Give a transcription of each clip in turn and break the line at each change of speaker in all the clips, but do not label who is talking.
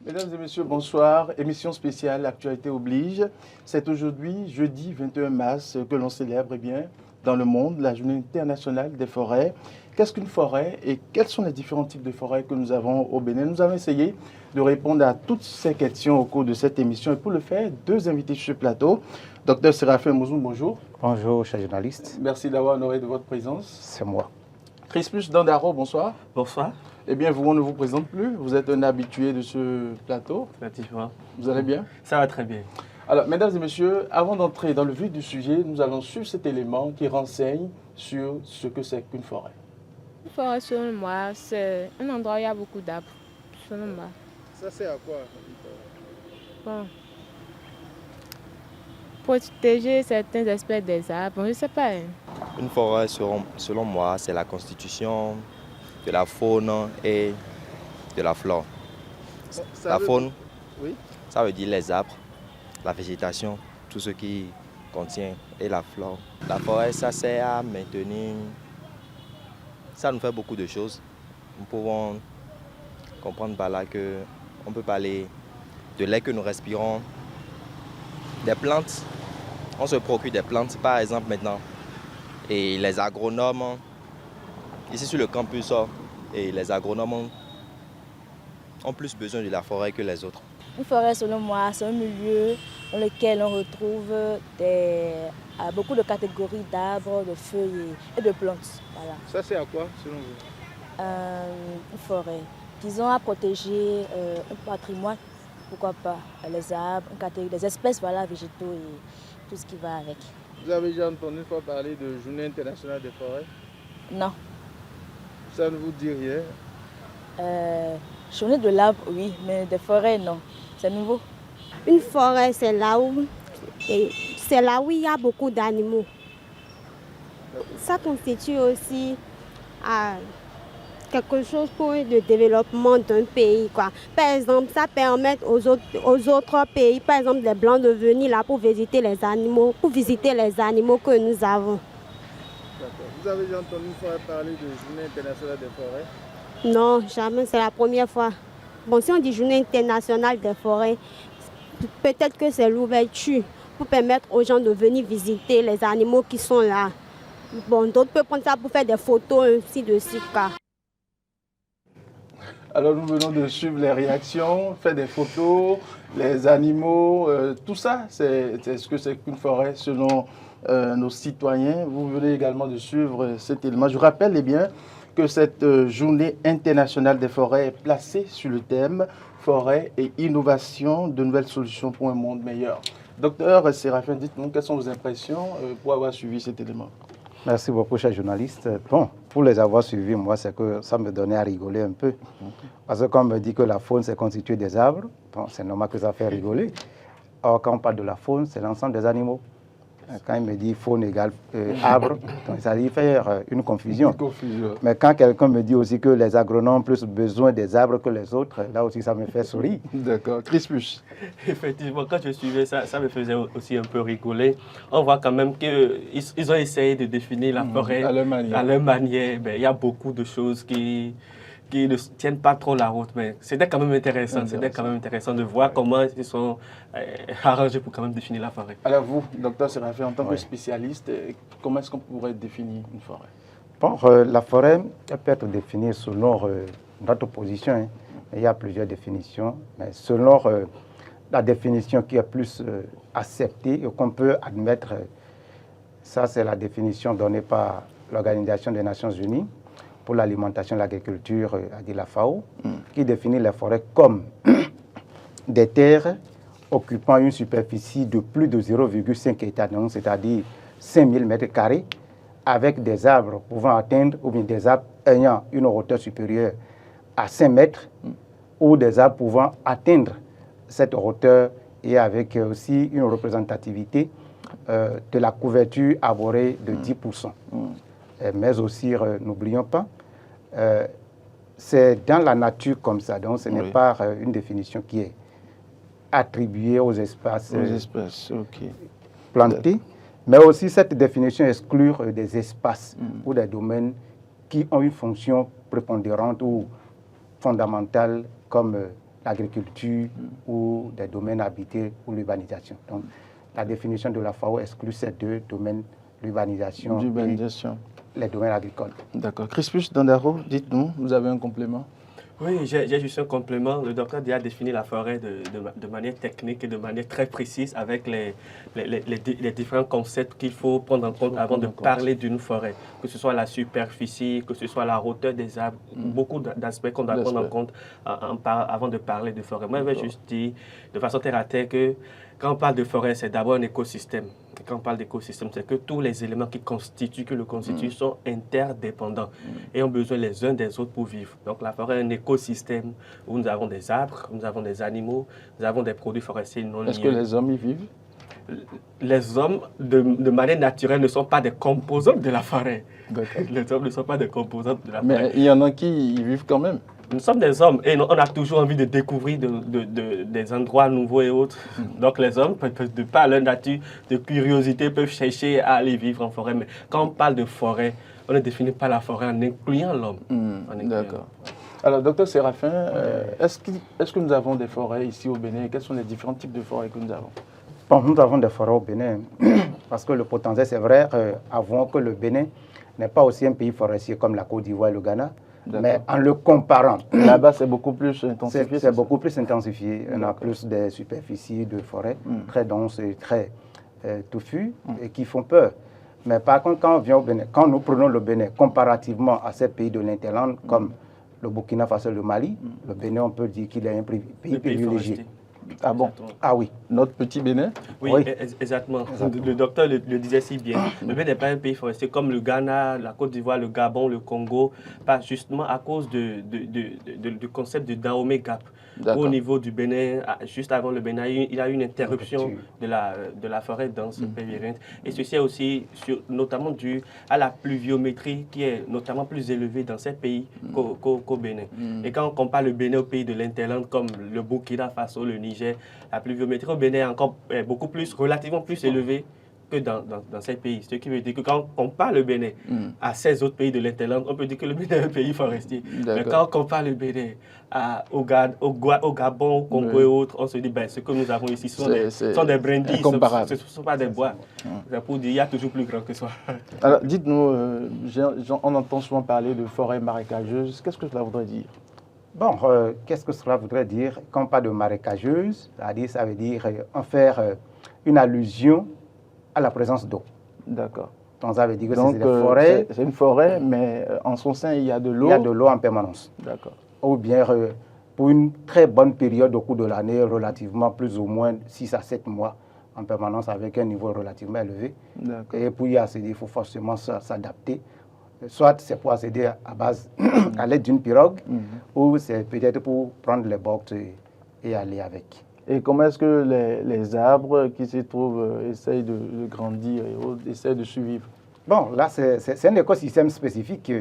Mesdames et messieurs, bonsoir. Émission spéciale, Actualité oblige. C'est aujourd'hui, jeudi 21 mars, que l'on célèbre dans le monde la Journée internationale des forêts. Qu'est-ce qu'une forêt et quels sont les différents types de forêts que nous avons au Bénin? Nous avons essayé de répondre à toutes ces questions au cours de cette émission. Et pour le faire, deux invités sur ce plateau. Docteur Séraphin Mouzoum, bonjour.
Bonjour, chers journalistes.
Merci d'avoir honoré de votre présence.
C'est moi.
Crispus Dandaro, bonsoir.
Bonsoir.
Eh bien, vous, on ne vous présente plus. Vous êtes un habitué de ce plateau.
Effectivement.
Vous allez bien?
Ça va très bien.
Alors, mesdames et messieurs, avant d'entrer dans le vif du sujet, nous allons suivre cet élément qui renseigne sur ce que c'est qu'une forêt.
Une forêt, selon moi, c'est un endroit où il y a beaucoup d'arbres, selon moi.
Ça sert à quoi?
Bon. Protéger certaines espèces des arbres, je ne sais pas.
Une forêt, selon moi, c'est la constitution de la faune et de la flore. La faune,
oui.
Ça veut dire les arbres, la végétation, tout ce qui contient, et la flore. La forêt, ça sert à maintenir, ça nous fait beaucoup de choses. Nous pouvons comprendre par là qu'on peut parler de l'air que nous respirons, des plantes. On se procure des plantes, par exemple, maintenant. Et les agronomes, ici sur le campus, et les agronomes ont plus besoin de la forêt que les autres.
Une forêt, selon moi, c'est un milieu dans lequel on retrouve beaucoup de catégories d'arbres, de feuilles et de plantes. Voilà.
Ça c'est à quoi, selon vous?
Une forêt, disons à protéger un patrimoine, pourquoi pas, les arbres, une catégorie, des espèces végétaux et tout ce qui va avec.
Vous avez déjà entendu une fois parler de Journée internationale des forêts?
Non.
Ça ne vous dit rien?
Journée de l'arbre, oui, mais des forêts, non. C'est nouveau.
Une forêt, c'est là où il y a beaucoup d'animaux. Ça constitue aussi quelque chose pour le développement d'un pays, quoi. Par exemple, ça permet aux autres pays, par exemple les Blancs, de venir là pour visiter les animaux, que nous avons.
D'accord. Vous avez déjà entendu une fois parler de Journée internationale des forêts?
Non, jamais, c'est la première fois. Bon, si on dit Journée internationale des forêts, peut-être que c'est l'ouverture pour permettre aux gens de venir visiter les animaux qui sont là. Bon, d'autres peuvent prendre ça pour faire des photos, ainsi de suite.
Alors nous venons de suivre les réactions, faire des photos, les animaux, tout ça, c'est ce que c'est qu'une forêt selon nos citoyens. Vous venez également de suivre cet élément. Je rappelle que cette journée internationale des forêts est placée sur le thème forêt et innovation, de nouvelles solutions pour un monde meilleur. Docteur Séraphin, dites-nous quelles sont vos impressions pour avoir suivi cet élément?
Merci beaucoup, chers journalistes. Bon, pour les avoir suivis, moi, c'est que ça me donnait à rigoler un peu. Parce que quand on me dit que la faune, c'est constitué des arbres, bon, c'est normal que ça fait rigoler. Or, quand on parle de la faune, c'est l'ensemble des animaux. Quand il me dit faune égale arbre, donc ça dit faire une confusion. Mais quand quelqu'un me dit aussi que les agronomes ont plus besoin des arbres que les autres, là aussi ça me fait sourire.
D'accord. Crispus.
Effectivement, quand je suivais ça, ça me faisait aussi un peu rigoler. On voit quand même qu'ils ont essayé de définir la forêt à leur manière. Ben, il y a beaucoup de choses qui ne tiennent pas trop la route, mais c'était quand même intéressant. C'était quand même intéressant de voir comment ils sont arrangés pour quand même définir la forêt.
Alors vous, docteur Séraphin, en tant que spécialiste, comment est-ce qu'on pourrait définir une forêt?
Bon, la forêt peut être définie selon notre position. Hein. Il y a plusieurs définitions, mais selon la définition qui est plus acceptée et qu'on peut admettre, ça c'est la définition donnée par l'Organisation des Nations Unies pour l'alimentation et l'agriculture, à dire la FAO, qui définit les forêts comme des terres occupant une superficie de plus de 0,5 hectares, c'est-à-dire 5000 mètres carrés, avec des arbres pouvant atteindre, ou bien des arbres ayant une hauteur supérieure à 5 mètres, ou des arbres pouvant atteindre cette hauteur et avec aussi une représentativité de la couverture arborée de 10%. Mais aussi, n'oublions pas, c'est dans la nature comme ça, donc ce n'est pas une définition qui est attribuée aux espaces plantés, mais aussi cette définition exclut des espaces ou des domaines qui ont une fonction prépondérante ou fondamentale comme l'agriculture ou des domaines habités ou l'urbanisation. Donc, la définition de la FAO exclut ces deux domaines, l'urbanisation et les domaines agricoles.
D'accord. Crispus Dandaro, dites-nous, vous avez un complément?
Oui, j'ai juste un complément. Le docteur a défini la forêt de manière technique et de manière très précise avec les différents concepts qu'il faut prendre en compte avant de parler d'une forêt. Que ce soit la superficie, que ce soit la hauteur des arbres, beaucoup d'aspects qu'on doit prendre en compte avant de parler de forêt. Moi, je vais juste dire de façon terre à terre que quand on parle de forêt, c'est d'abord un écosystème. Quand on parle d'écosystème, c'est que tous les éléments qui le constituent sont interdépendants et ont besoin les uns des autres pour vivre. Donc la forêt est un écosystème où nous avons des arbres, nous avons des animaux, nous avons des produits forestiers non liés.
Est-ce que les hommes y vivent?
Les hommes, de manière naturelle, ne sont pas des composants de la forêt. Les hommes ne sont pas des composants de la forêt.
Mais il y en a qui y vivent quand même.
Nous sommes des hommes et on a toujours envie de découvrir des endroits nouveaux et autres. Donc les hommes, de par leur nature de curiosité, peuvent chercher à aller vivre en forêt. Mais quand on parle de forêt, on ne définit pas la forêt en incluant l'homme.
D'accord. Alors, docteur Séraphin, est-ce que nous avons des forêts ici au Bénin? Quels sont les différents types de forêts que nous avons?
Bon, nous avons des forêts au Bénin, parce que le potentiel, c'est vrai, avouons que le Bénin n'est pas aussi un pays forestier comme la Côte d'Ivoire et le Ghana. Mais en le comparant,
là-bas c'est beaucoup plus intensifié.
C'est beaucoup plus intensifié. On a plus de superficies de forêt très denses et très touffues et qui font peur. Mais par contre, quand on vient au Bénin, quand nous prenons le Bénin comparativement à ces pays de l'Interland comme le Burkina Faso et le Mali, le Bénin, on peut dire qu'il est un pays privilégié.
Ah bon?
Ah oui.
Notre petit Bénin?
Oui, exactement. Le docteur le disait si bien. Le Bénin n'est pas un pays forestier comme le Ghana, la Côte d'Ivoire, le Gabon, le Congo, pas justement à cause du concept de Dahomey Gap. Au niveau du Bénin, juste avant le Bénin, il y a eu une interruption de la forêt dans ce pays. Et ceci est aussi notamment dû à la pluviométrie qui est notamment plus élevée dans ces pays qu'au Bénin. Et quand on compare le Bénin aux pays de l'Interland comme le Burkina Faso, le Niger, la pluviométrie au Bénin est encore relativement plus élevée que dans ces pays. Ce qui veut dire que quand on compare le Bénin à ces autres pays de l'Interland, on peut dire que le Bénin est un pays forestier. Mais quand on compare le Bénin au Gabon, au Congo et autres, on se dit ce que nous avons ici sont des brindilles, ce ne sont pas des bois. C'est pour dire qu'il y a toujours plus grand que soi.
Alors dites-nous, on entend souvent parler de forêt marécageuse. Qu'est-ce que cela voudrait dire?
Bon, qu'est-ce que cela voudrait dire? Quand on parle de marécageuse, ça veut dire en faire une allusion à la présence d'eau.
D'accord.
Donc ça veut dire que c'est des forêts.
C'est une forêt, mais en son sein, il y a de l'eau.
Il y a de l'eau en permanence.
D'accord.
Ou bien pour une très bonne période au cours de l'année, relativement plus ou moins 6 à 7 mois en permanence avec un niveau relativement élevé. Et pour y accéder, il faut forcément s'adapter. Soit c'est pour accéder à l'aide d'une pirogue, ou c'est peut-être pour prendre les bottes et aller avec.
Et comment est-ce que les arbres qui s'y trouvent essayent de grandir et autres, essayent de survivre? Bon,
là, c'est un écosystème spécifique.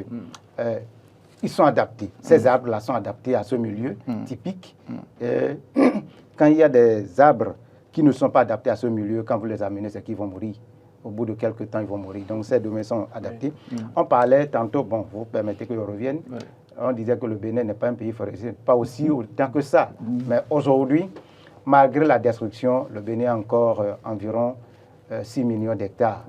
Ils sont adaptés. Ces arbres-là sont adaptés à ce milieu typique. Quand il y a des arbres qui ne sont pas adaptés à ce milieu, quand vous les amenez, c'est qu'ils vont mourir. Au bout de quelques temps, ils vont mourir. Donc, ces domaines sont adaptés. On parlait tantôt, bon, vous permettez que je revienne, on disait que le Bénin n'est pas un pays forestier, pas aussi autant que ça. Mais aujourd'hui, malgré la destruction, le Bénin a encore environ 6 millions d'hectares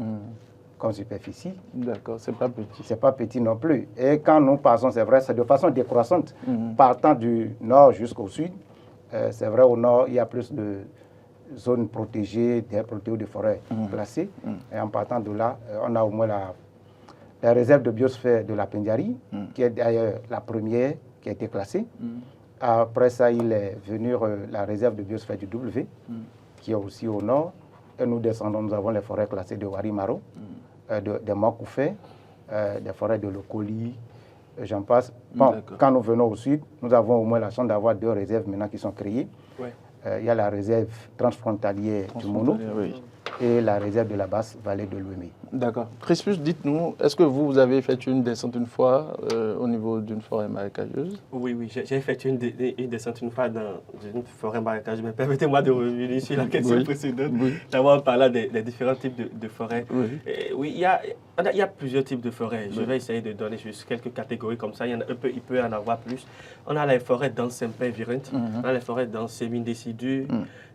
comme superficie.
D'accord, c'est pas petit.
C'est pas petit non plus. Et quand nous passons, c'est vrai, c'est de façon décroissante. Partant du nord jusqu'au sud, c'est vrai, au nord, il y a plus de zones protégées, des protégées de forêts classées. Et en partant de là, on a au moins la réserve de biosphère de la Pendiari, qui est d'ailleurs la première qui a été classée. Après ça, il est venu la réserve de biosphère du W, qui est aussi au nord. Et nous descendons, nous avons les forêts classées de Warimaro, de Mokoufé, des forêts de Lokoli, j'en passe. Bon, quand nous venons au sud, nous avons au moins la chance d'avoir 2 réserves maintenant qui sont créées. Il y a la réserve transfrontalière du Mono, et la réserve de la basse vallée de l'Ouémé.
D'accord. Crispus, dites-nous, est-ce que vous avez effectué une descente une fois au niveau d'une forêt marécageuse?
Oui, j'ai effectué une descente une fois dans une forêt marécageuse. Mais permettez-moi de revenir sur la question précédente, d'avoir parlé des différents types de forêts. Oui, il y a plusieurs types de forêts. Je vais essayer de donner juste quelques catégories comme ça. Il peut y en avoir plus. On a les forêts denses sempervirentes, on a les forêts denses semi-décidues,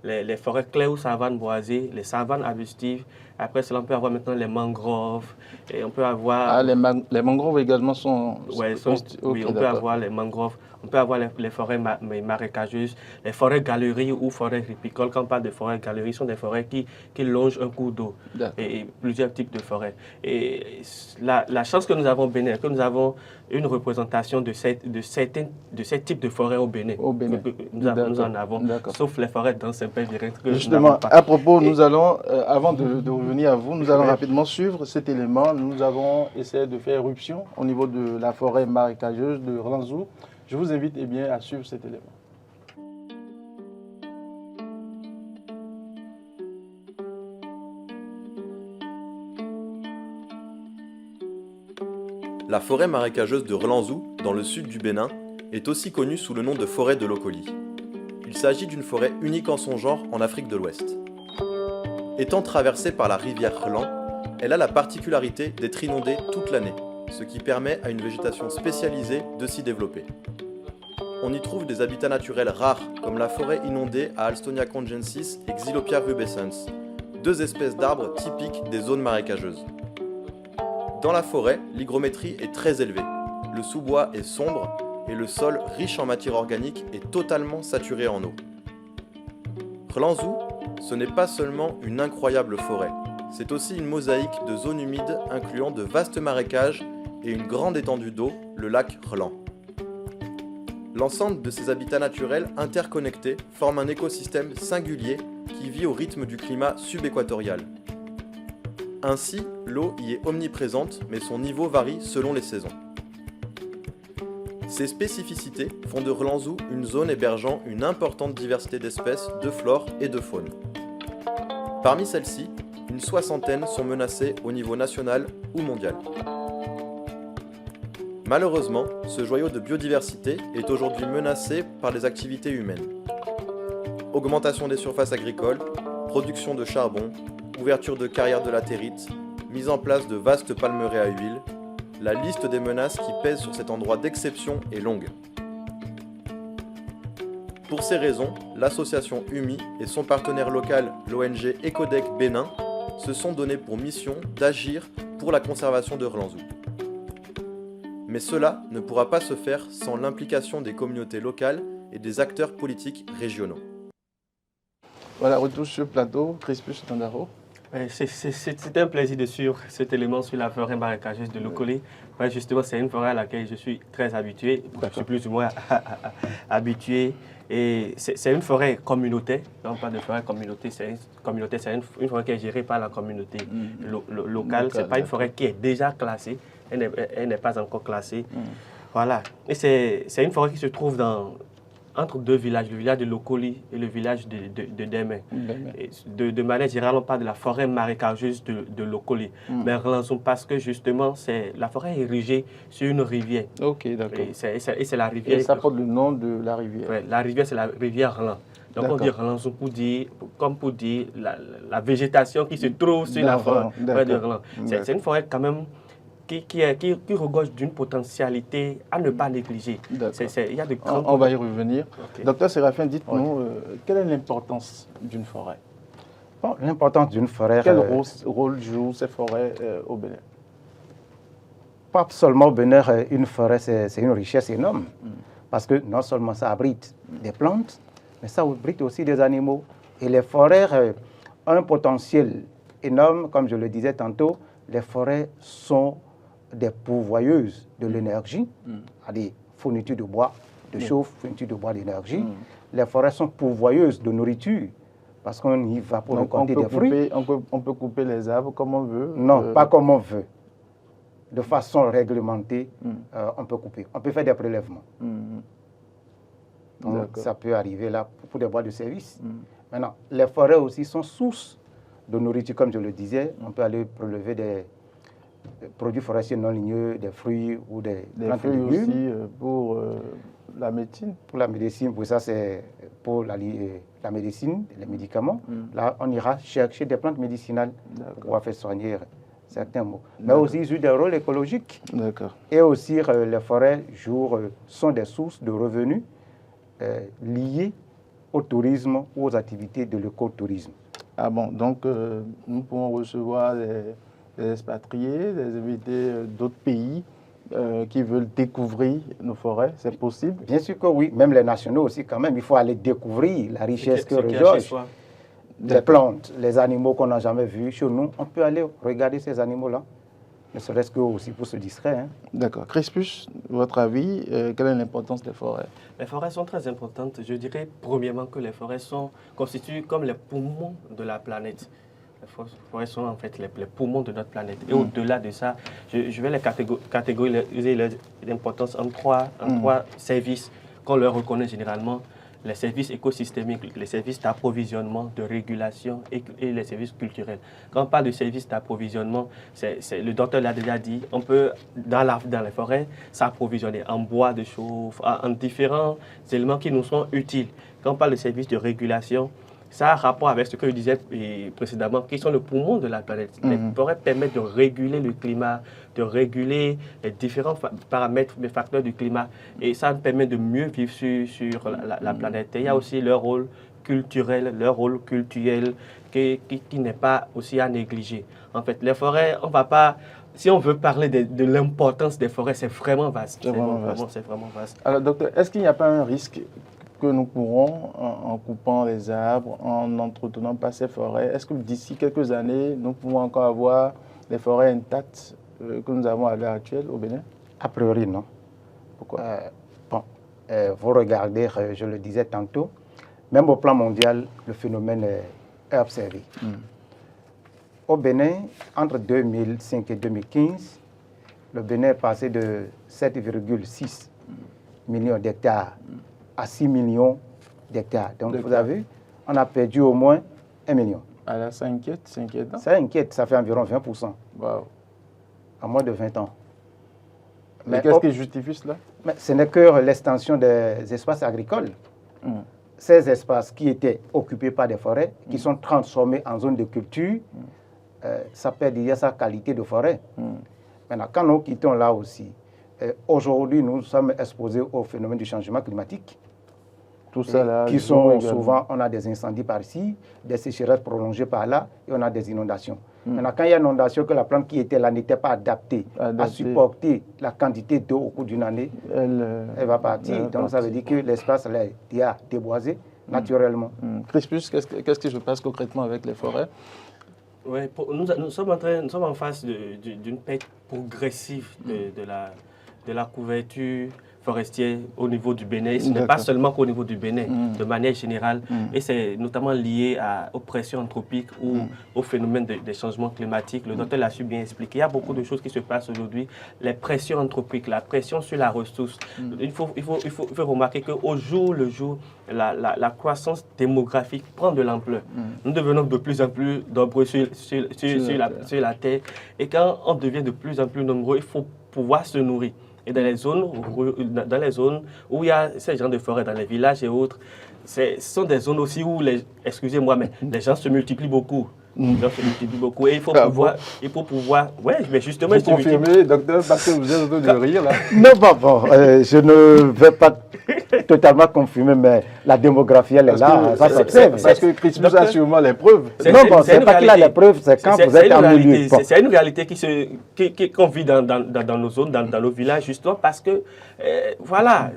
les forêts claires ou savanes boisées, les savanes arbustives. Après cela, on peut avoir maintenant les mangroves. Et on peut avoir...
Ah, les mangroves également sont...
Oui, on peut avoir les mangroves. On peut avoir les forêts marécageuses, les forêts galeries ou forêts ripicoles. Quand on parle de forêts galeries, ce sont des forêts qui longent un cours d'eau et plusieurs types de forêts. Et la chance que nous avons au Bénin, que nous avons une représentation de ces types de forêts au Bénin. Nous en avons, sauf les forêts dans Saint-Père-Virent.
Justement, à propos, nous allons, avant de revenir à vous, nous allons rapidement suivre cet élément. Nous avons essayé de faire éruption au niveau de la forêt marécageuse de Ranzou. Je vous invite à suivre cet élément.
La forêt marécageuse de Relanzou, dans le sud du Bénin, est aussi connue sous le nom de forêt de Lokoli. Il s'agit d'une forêt unique en son genre en Afrique de l'Ouest. Étant traversée par la rivière Relan, elle a la particularité d'être inondée toute l'année, ce qui permet à une végétation spécialisée de s'y développer. On y trouve des habitats naturels rares, comme la forêt inondée à Alstonia congensis et Xylopia rubescens, deux espèces d'arbres typiques des zones marécageuses. Dans la forêt, l'hygrométrie est très élevée, le sous-bois est sombre et le sol, riche en matière organique, est totalement saturé en eau. Relanzou, ce n'est pas seulement une incroyable forêt, c'est aussi une mosaïque de zones humides incluant de vastes marécages et une grande étendue d'eau, le lac Relan. L'ensemble de ces habitats naturels interconnectés forme un écosystème singulier qui vit au rythme du climat subéquatorial. Ainsi, l'eau y est omniprésente, mais son niveau varie selon les saisons. Ces spécificités font de Relanzou une zone hébergeant une importante diversité d'espèces de flore et de faune. Parmi celles-ci, une soixantaine sont menacées au niveau national ou mondial. Malheureusement, ce joyau de biodiversité est aujourd'hui menacé par les activités humaines. Augmentation des surfaces agricoles, production de charbon, ouverture de carrières de latérite, mise en place de vastes palmeraies à huile, la liste des menaces qui pèsent sur cet endroit d'exception est longue. Pour ces raisons, l'association UMI et son partenaire local, l'ONG Ecodec Bénin, se sont donnés pour mission d'agir pour la conservation de Relanzou. Mais cela ne pourra pas se faire sans l'implication des communautés locales et des acteurs politiques régionaux.
Voilà, retour sur le plateau, Crispus Tandaro.
C'est un plaisir de suivre cet élément sur la forêt marécageuse de Lokoli. Justement, c'est une forêt à laquelle je suis très habitué, je suis plus ou moins habitué. Et c'est une forêt communautaire. Quand on parle de forêt communautaire, c'est une forêt qui est gérée par la communauté locale. Ce n'est pas une forêt qui est déjà classée, elle n'est pas encore classée. Voilà. Et c'est une forêt qui se trouve entre deux villages, le village de Lokoli et le village de Deme. De manière générale, on parle de la forêt marécageuse de Lokoli. Mais Relanzou, parce que justement, la forêt est érigée sur une rivière.
Ok, d'accord.
Et c'est la rivière.
Et ça porte le nom de la rivière.
Ouais, la rivière, c'est la rivière Relan. Donc on dit Relanzou pour dire la végétation qui se trouve sur la forêt de Relan. C'est une forêt quand même qui regorge d'une potentialité à ne pas négliger.
On va y revenir. Okay. Docteur Séraphin, dites-nous, quelle est l'importance d'une forêt?
Bon, l'importance d'une forêt...
Quel rôle jouent ces forêts au Bénin?
Pas seulement au Bénin, une forêt, c'est une richesse énorme. Parce que non seulement ça abrite des plantes, mais ça abrite aussi des animaux. Et les forêts ont un potentiel énorme, comme je le disais tantôt. Les forêts sont des pourvoyeuses de l'énergie, à des fournitures de bois, de chauffe, fournitures de bois d'énergie. Les forêts sont pourvoyeuses de nourriture, parce qu'on y va pour récolter des fruits.
On peut couper les arbres comme on veut?
Non, pas comme on veut. De façon réglementée, on peut couper. On peut faire des prélèvements. Donc, ça peut arriver là pour des bois de service. Maintenant, les forêts aussi sont source de nourriture, comme je le disais. On peut aller prélever des produits forestiers non ligneux, des fruits ou des plantes
fruits
légumes.
Aussi pour la médecine.
Pour la médecine, pour ça c'est pour la médecine, les médicaments. Là, on ira chercher des plantes médicinales pour pouvoir faire soigner certains maux. Mais aussi, ils jouent des rôles écologiques. Et aussi, les forêts sont des sources de revenus liées au tourisme ou aux activités de l'écotourisme.
Ah bon, donc nous pouvons recevoir des expatriés, des invités d'autres pays qui veulent découvrir nos forêts, c'est possible?
Bien sûr que oui, même les nationaux aussi quand même, il faut aller découvrir la richesse que regorge les plantes, les animaux qu'on n'a jamais vus chez nous. On peut aller regarder ces animaux-là, ne serait-ce que aussi pour se distraire. Hein.
D'accord. Crispus, votre avis, quelle est l'importance des forêts?
Les forêts sont très importantes. Je dirais premièrement que les forêts constituent comme les poumons de la planète. Les forêts sont en fait les poumons de notre planète. Et au-delà de ça, je vais les catégoriser l'importance en trois services qu'on leur reconnaît généralement. Les services écosystémiques, les services d'approvisionnement, de régulation et les services culturels. Quand on parle de services d'approvisionnement, le docteur l'a déjà dit, on peut, dans les forêts, s'approvisionner en bois de chauffe, en différents éléments qui nous sont utiles. Quand on parle de services de régulation, ça a rapport avec ce que je disais précédemment, qui sont le poumon de la planète. Les forêts permettent de réguler le climat, de réguler les différents paramètres, les facteurs du climat. Et ça nous permet de mieux vivre sur la planète. Et il y a aussi leur rôle culturel, qui n'est pas aussi à négliger. En fait, les forêts, on ne va pas... Si on veut parler de l'importance des forêts, c'est vraiment vaste. C'est vraiment vaste.
Alors, docteur, est-ce qu'il n'y a pas un risque que nous courons en coupant les arbres, en n'entretenant pas ces forêts? Est-ce que d'ici quelques années, nous pouvons encore avoir des forêts intactes que nous avons à l'heure actuelle au Bénin?
A priori, non.
Pourquoi?
Vous regardez, je le disais tantôt, même au plan mondial, le phénomène est observé. Au Bénin, entre 2005 et 2015, le Bénin est passé de 7,6 millions d'hectares à 6 millions d'hectares. Donc, vous avez vu, on a perdu au moins 1 million.
Alors, ça inquiète, c'est inquiétant?
Ça inquiète, ça fait environ 20%.
Wow.
En moins de 20 ans.
Mais qu'est-ce qui justifie cela?
Mais ce n'est que l'extension des espaces agricoles. Ces espaces qui étaient occupés par des forêts, qui sont transformés en zones de culture, ça perd déjà sa qualité de forêt. Maintenant, quand nous quittons là aussi, aujourd'hui, nous sommes exposés au phénomène du changement climatique.
Tout ça là,
qui sont souvent, on a des incendies par ici, des sécheresses prolongées par là, et on a des inondations. Maintenant, quand il y a une inondation, que la plante qui était là n'était pas adaptée à supporter la quantité d'eau au cours d'une année, elle va partir. Donc, ça veut dire que l'espace là est déjà déboisé naturellement.
Crispus, qu'est-ce qui se passe concrètement avec les forêts?
Oui, nous sommes en face d'une perte progressive de la couverture forestière au niveau du Bénin. Ce n'est pas seulement qu'au niveau du Bénin, de manière générale. Et c'est notamment lié aux pressions anthropiques ou au phénomène des changements climatiques. Le docteur l'a su bien expliquer. Il y a beaucoup de choses qui se passent aujourd'hui. Les pressions anthropiques, la pression sur la ressource. Il faut remarquer qu'au jour le jour, la croissance démographique prend de l'ampleur. Nous devenons de plus en plus nombreux sur la Terre. Et quand on devient de plus en plus nombreux, il faut pouvoir se nourrir. Et dans les zones où il y a ces genres de forêts, dans les villages et autres, ce sont des zones aussi où, excusez-moi, mais les gens se multiplient beaucoup. Les gens se multiplient beaucoup. Et il faut pouvoir... Oui, mais justement...
Vous confirmez, docteur, parce que vous êtes en train de rire, là?
Non, je ne vais pas totalement confirmer, mais la démographie, elle est là. Ça s'observe.
Parce que Crispus a sûrement les preuves.
Non, c'est pas qu'il a les preuves, c'est quand vous êtes en milieu.
C'est une réalité qu'on vit dans nos zones, dans nos villages, justement, parce que, voilà,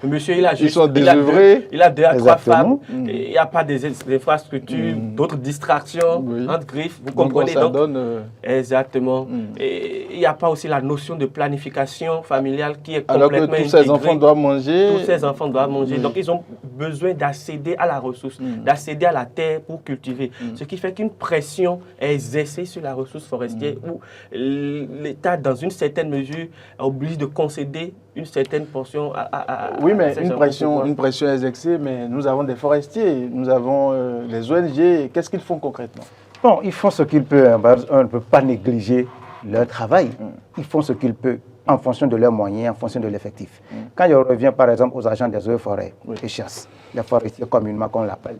monsieur, il a juste...
Ils sont désœuvrés.
Il a 2 à 3 femmes, il n'y a pas des infrastructures, d'autres distractions, entre griffes, vous comprenez?
Donc, ça donne...
Exactement. Et il n'y a pas aussi la notion de planification familiale qui est complètement intégrée.
Alors que tous ces enfants doivent manger.
Tous ces enfants doivent manger. Donc, ils ont besoin d'accéder à la ressource, d'accéder à la terre pour cultiver. Ce qui fait qu'une pression est exercée sur la ressource forestière où l'État, dans une certaine mesure, oblige de concéder une certaine portion à
oui, mais une pression exercée, mais nous avons des forestiers, nous avons les ONG. Qu'est-ce qu'ils font concrètement?
Bon, ils font ce qu'ils peuvent. On ne peut pas négliger leur travail. Ils font ce qu'ils peuvent en fonction de leurs moyens, en fonction de l'effectif. Quand je reviens par exemple aux agents des eaux et forêts et chasse, les forestiers communément qu'on l'appelle,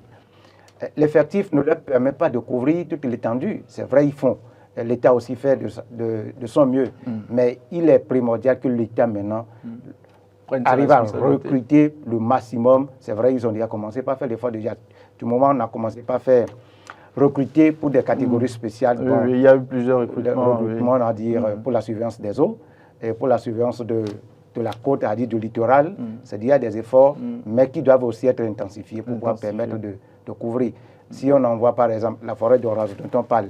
l'effectif ne leur permet pas de couvrir toute l'étendue. C'est vrai, ils font. L'État aussi fait de son mieux. Mais il est primordial que l'État maintenant arrive à recruter le maximum. C'est vrai, ils ont déjà commencé par faire l'effort déjà. Du moment où on a commencé par faire recruter pour des catégories spéciales.
Bon, il y a eu plusieurs recrutements.
On va dire pour la surveillance des eaux et pour la surveillance de la côte, c'est-à-dire du littoral. C'est-à-dire qu'il y a des efforts, mais qui doivent aussi être intensifiés pour pouvoir permettre de couvrir. Si on envoie par exemple la forêt d'Orange dont on parle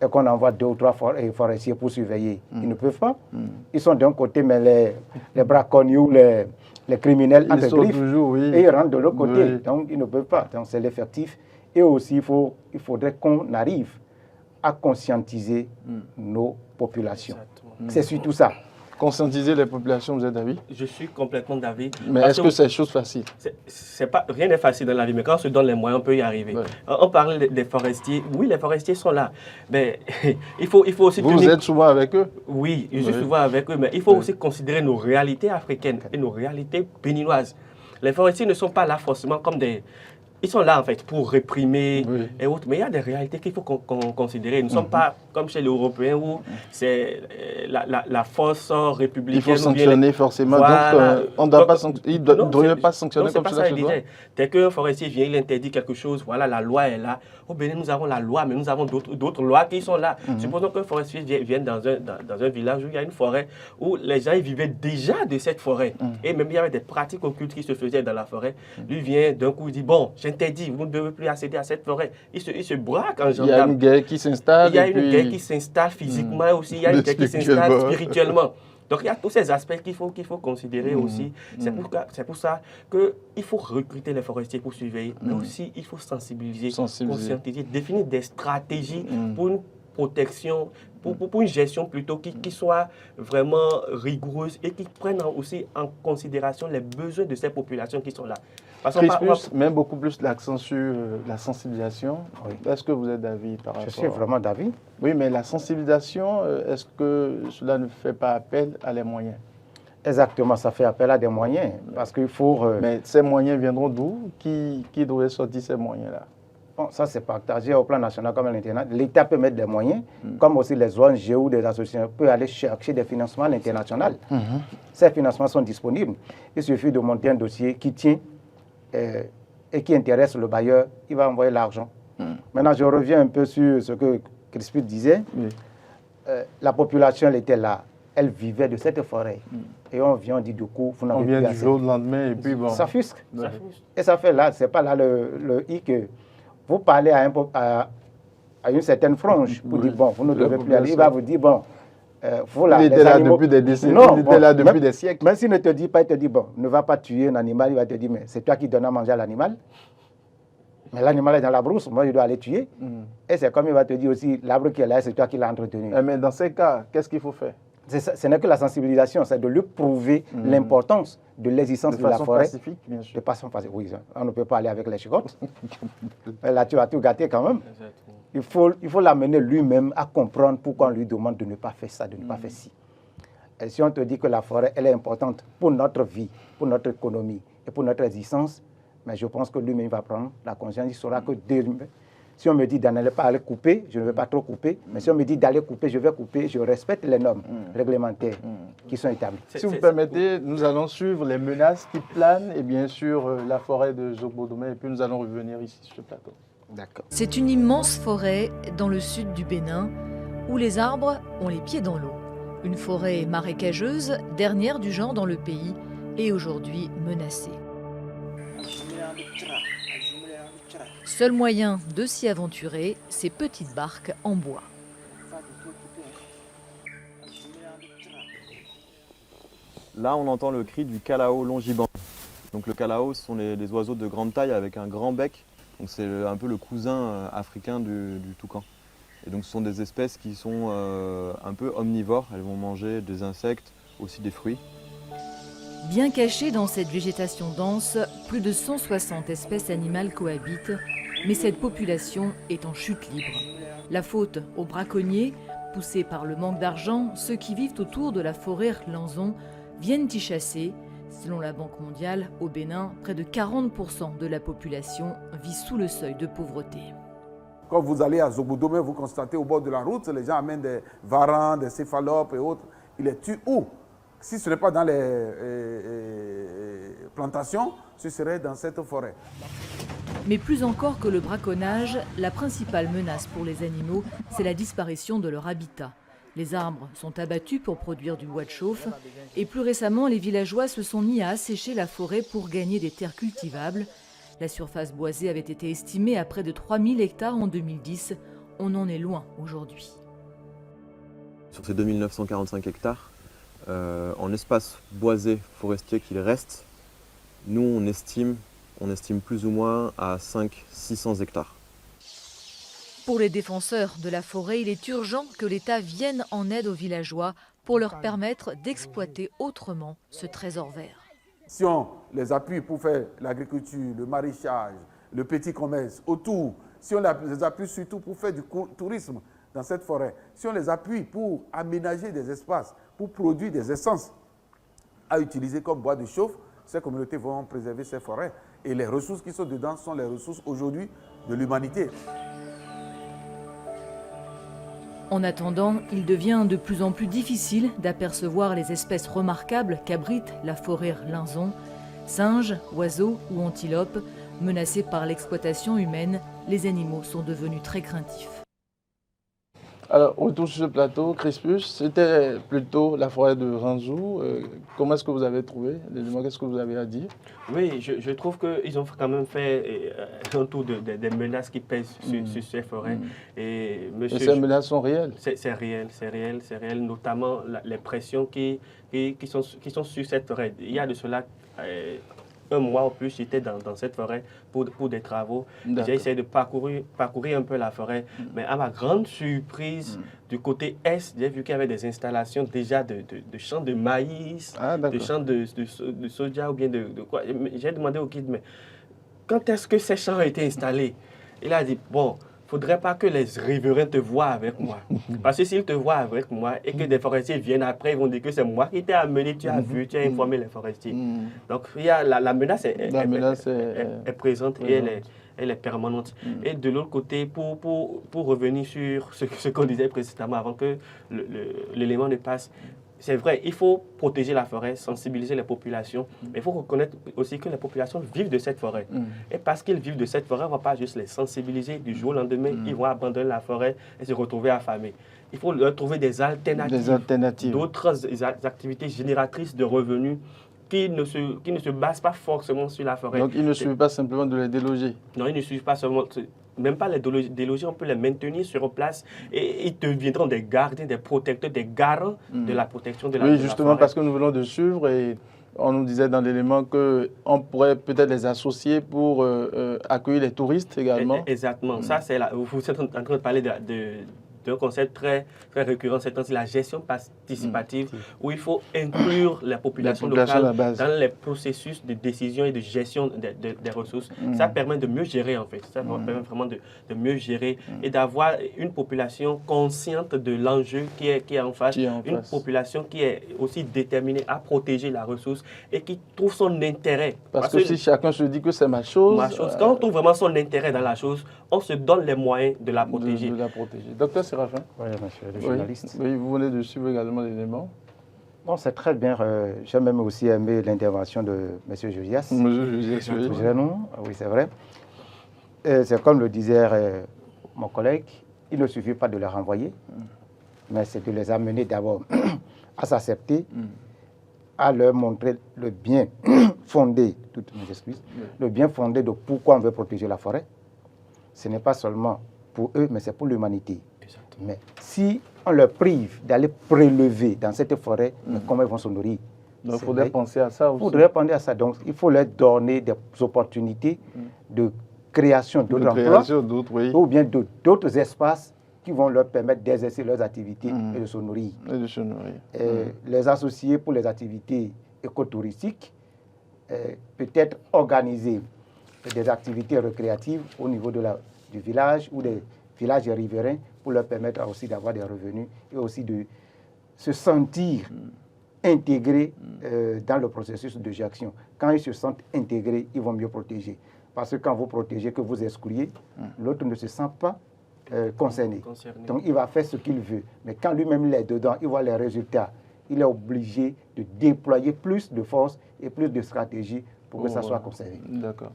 et qu'on envoie 2 ou 3 forestiers pour surveiller, ils ne peuvent pas. Ils sont d'un côté, mais les braconniers ou les criminels entre griffes, et ils rentrent de l'autre côté. Donc ils ne peuvent pas. Donc c'est l'effectif. Et aussi, il faudrait qu'on arrive à conscientiser nos populations. C'est surtout ça.
Conscientiser les populations, vous êtes d'avis?
Je suis complètement d'avis.
Mais est-ce que c'est chose facile?
Rien n'est facile dans la vie, mais quand on se donne les moyens, on peut y arriver. On parle des forestiers. Oui, les forestiers sont là. Mais il faut aussi...
Vous êtes souvent avec eux?
Oui, je suis souvent avec eux, mais il faut aussi considérer nos réalités africaines et nos réalités béninoises. Les forestiers ne sont pas là forcément comme des... Ils sont là, en fait, pour réprimer et autres. Mais il y a des réalités qu'il faut considérer. Nous ne sommes pas comme chez les Européens où c'est la force républicaine.
Il faut sanctionner forcément. Voilà. Donc, on doit pas il ne devrait pas sanctionner comme cela.
Dès qu'un forestier vient, il interdit quelque chose. Voilà, la loi est là. Au Bénin, nous avons la loi, mais nous avons d'autres lois qui sont là. Supposons qu'un forestier vienne dans un village où il y a une forêt, où les gens vivaient déjà de cette forêt. Et même il y avait des pratiques occultes qui se faisaient dans la forêt. Lui vient d'un coup, il dit, bon, j'interdis, vous ne devez plus accéder à cette forêt. Il se braque en gendarme.
Il y a une guerre qui s'installe.
Il y a une guerre qui s'installe physiquement aussi, il y a une guerre qui s'installe spirituellement. Donc il y a tous ces aspects qu'il faut considérer aussi. C'est pour ça qu'il faut recruter les forestiers pour surveiller, mais aussi il faut sensibiliser, conscientiser, définir des stratégies pour une protection, pour une gestion plutôt qui soit vraiment rigoureuse et qui prenne aussi en considération les besoins de ces populations qui sont là.
Même beaucoup plus l'accent sur la sensibilisation. Est-ce que vous êtes d'avis par rapport?
Je suis vraiment d'avis.
Oui, mais la sensibilisation, est-ce que cela ne fait pas appel à les moyens?
Exactement, ça fait appel à des moyens. Parce qu'il faut...
Mais ces moyens viendront d'où? Qui devrait sortir ces moyens-là?
Bon, ça, c'est partagé au plan national comme à l'international. L'État peut mettre des moyens, comme aussi les ONG ou des associations peuvent aller chercher des financements à l'international. Ces financements sont disponibles. Il suffit de monter un dossier qui tient et qui intéresse le bailleur, il va envoyer l'argent. Maintenant, je reviens un peu sur ce que Crispus disait. La population, elle était là. Elle vivait de cette forêt. Et on vient, on dit du coup, vous n'avez plus assez. On vient
du jour au lendemain et puis bon.
Ça fusque. Et ça fait là, c'est pas là le hic que vous parlez à une certaine frange pour dire, bon, vous ne devez plus aller. Il va vous dire, bon, vous là,
il était là depuis des décennies, il était là depuis des siècles.
Même s'il ne te dit pas, il te dit, bon, ne va pas tuer un animal, il va te dire, mais c'est toi qui donnes à manger à l'animal. Mais l'animal est dans la brousse, moi je dois aller tuer. Et c'est comme il va te dire aussi, l'arbre qui est là, c'est toi qui l'as entretenu.
Mais dans ces cas, qu'est-ce qu'il faut faire?
Ce n'est que la sensibilisation, c'est de lui prouver l'importance de l'existence de la forêt.
Pacifique, bien sûr.
De façon pacifique, oui. On ne peut pas aller avec les chicottes. Là, tu vas tout gâter quand même. Il faut l'amener lui-même à comprendre pourquoi on lui demande de ne pas faire ça, de ne pas faire ci. Et si on te dit que la forêt, elle est importante pour notre vie, pour notre économie et pour notre existence, mais je pense que lui-même va prendre la conscience. Il saura que si on me dit d'aller pas aller couper, je ne vais pas trop couper. Mais si on me dit d'aller couper, je vais couper. Je respecte les normes réglementaires qui sont établies.
Si vous permettez, nous allons suivre les menaces qui planent et bien sûr la forêt de Zogbo-Domé. Et puis nous allons revenir ici sur le plateau.
D'accord.
C'est une immense forêt dans le sud du Bénin où les arbres ont les pieds dans l'eau. Une forêt marécageuse, dernière du genre dans le pays, et aujourd'hui menacée. Seul moyen de s'y aventurer, ces petites barques en bois.
Là, on entend le cri du calao longiband. Donc le calao, ce sont les oiseaux de grande taille avec un grand bec. Donc c'est un peu le cousin africain du toucan. Et donc ce sont des espèces qui sont un peu omnivores. Elles vont manger des insectes, aussi des fruits.
Bien cachées dans cette végétation dense, plus de 160 espèces animales cohabitent, mais cette population est en chute libre. La faute aux braconniers. Poussés par le manque d'argent, ceux qui vivent autour de la forêt Lanzon viennent y chasser. Selon la Banque mondiale, au Bénin, près de 40% de la population vit sous le seuil de pauvreté.
Quand vous allez à Zoboudomé, vous constatez au bord de la route, les gens amènent des varans, des céphalopes et autres. Ils les tuent où? Si ce n'est pas dans les plantations, ce serait dans cette forêt.
Mais plus encore que le braconnage, la principale menace pour les animaux, c'est la disparition de leur habitat. Les arbres sont abattus pour produire du bois de chauffe et plus récemment, les villageois se sont mis à assécher la forêt pour gagner des terres cultivables. La surface boisée avait été estimée à près de 3000 hectares en 2010. On en est loin aujourd'hui.
Sur ces 2945 hectares, en espace boisé forestier qu'il reste, nous on estime plus ou moins à 500-600 hectares.
Pour les défenseurs de la forêt, il est urgent que l'État vienne en aide aux villageois pour leur permettre d'exploiter autrement ce trésor vert.
Si on les appuie pour faire l'agriculture, le maraîchage, le petit commerce autour, si on les appuie surtout pour faire du tourisme dans cette forêt, si on les appuie pour aménager des espaces, pour produire des essences à utiliser comme bois de chauffe, ces communautés vont préserver ces forêts. Et les ressources qui sont dedans sont les ressources aujourd'hui de l'humanité.
En attendant, il devient de plus en plus difficile d'apercevoir les espèces remarquables qu'abrite la forêt Lanzon. Singes, oiseaux ou antilopes, menacés par l'exploitation humaine, les animaux sont devenus très craintifs.
Alors, autour de ce plateau, Crispus, c'était plutôt la forêt de Ranzou. Comment est-ce que vous avez trouvé l'élément? Qu'est-ce que vous avez à dire?
Oui, je trouve qu'ils ont quand même fait un tour des menaces qui pèsent sur ces forêts. Et
ces menaces sont réelles?
C'est réel, notamment les pressions qui sont sur cette forêt. Il y a de cela un mois ou plus, j'étais dans cette forêt pour des travaux. J'ai essayé de parcourir un peu la forêt, mais à ma grande surprise, du côté est, j'ai vu qu'il y avait des installations déjà de champs de maïs, de champs de soja ou bien de quoi. J'ai demandé au guide, mais quand est-ce que ces champs ont été installés? Il a dit, bon, il ne faudrait pas que les riverains te voient avec moi. Parce que s'ils te voient avec moi et que des forestiers viennent après, ils vont dire que c'est moi qui t'ai amené, tu as vu, tu as informé les forestiers. Donc il y a, la menace est présente et elle est permanente. Et de l'autre côté, pour revenir sur ce qu'on disait précédemment avant que l'élément ne passe, c'est vrai, il faut protéger la forêt, sensibiliser les populations, mais il faut reconnaître aussi que les populations vivent de cette forêt. Et parce qu'ils vivent de cette forêt, on ne va pas juste les sensibiliser du jour au lendemain, ils vont abandonner la forêt et se retrouver affamés. Il faut leur trouver des alternatives. D'autres activités génératrices de revenus qui ne se basent pas forcément sur la forêt.
Donc il ne suffit pas simplement de les déloger?
Non, il ne suffit pas seulement... Même pas les déloger, on peut les maintenir sur place et ils deviendront des gardiens, des protecteurs, des garants de la protection de la forêt.
Oui, justement, parce que nous venons de suivre et on nous disait dans l'élément qu'on pourrait peut-être les associer pour accueillir les touristes également.
Exactement. Ça, c'est vous êtes en train de parler d'un concept très récurrent, c'est la gestion participative, où il faut inclure la population locale dans les processus de décision et de gestion des ressources. Ça permet de mieux gérer, en fait. Ça permet vraiment de mieux gérer et d'avoir une population consciente de l'enjeu qui est en face, une population qui est aussi déterminée à protéger la ressource et qui trouve son intérêt.
Parce que si chacun se dit que c'est ma chose...
Quand on trouve vraiment son intérêt dans la chose, on se donne les moyens de la protéger.
Docteur Séraphin?
Oui, monsieur le journaliste.
Oui, vous venez de suivre également l'élément.
Bon, c'est très bien. J'ai même aussi aimé l'intervention de M. Josias.
Oui,
c'est vrai. C'est comme le disait mon collègue, il ne suffit pas de les renvoyer, mais c'est de les amener d'abord à s'accepter, à leur montrer le bien fondé, toutes mes excuses, le bien fondé de pourquoi on veut protéger la forêt. Ce n'est pas seulement pour eux, mais c'est pour l'humanité. Mais si on leur prive d'aller prélever dans cette forêt, comment ils vont se nourrir?
Donc il faudrait penser à ça aussi.
Il faudrait penser à ça. Donc il faut leur donner des opportunités de création d'autres emplois ou bien d'autres espaces qui vont leur permettre d'exercer leurs activités et de se nourrir. Les associer pour les activités écotouristiques, peut-être organiser des activités récréatives au niveau du village ou des villages riverains pour leur permettre aussi d'avoir des revenus et aussi de se sentir intégrés dans le processus de gestion. Quand ils se sentent intégrés, ils vont mieux protéger. Parce que quand vous protégez, que vous excluez, l'autre ne se sent pas concerné. Donc il va faire ce qu'il veut. Mais quand lui-même il est dedans, il voit les résultats. Il est obligé de déployer plus de force et plus de stratégie pour que ça soit conservé.
D'accord.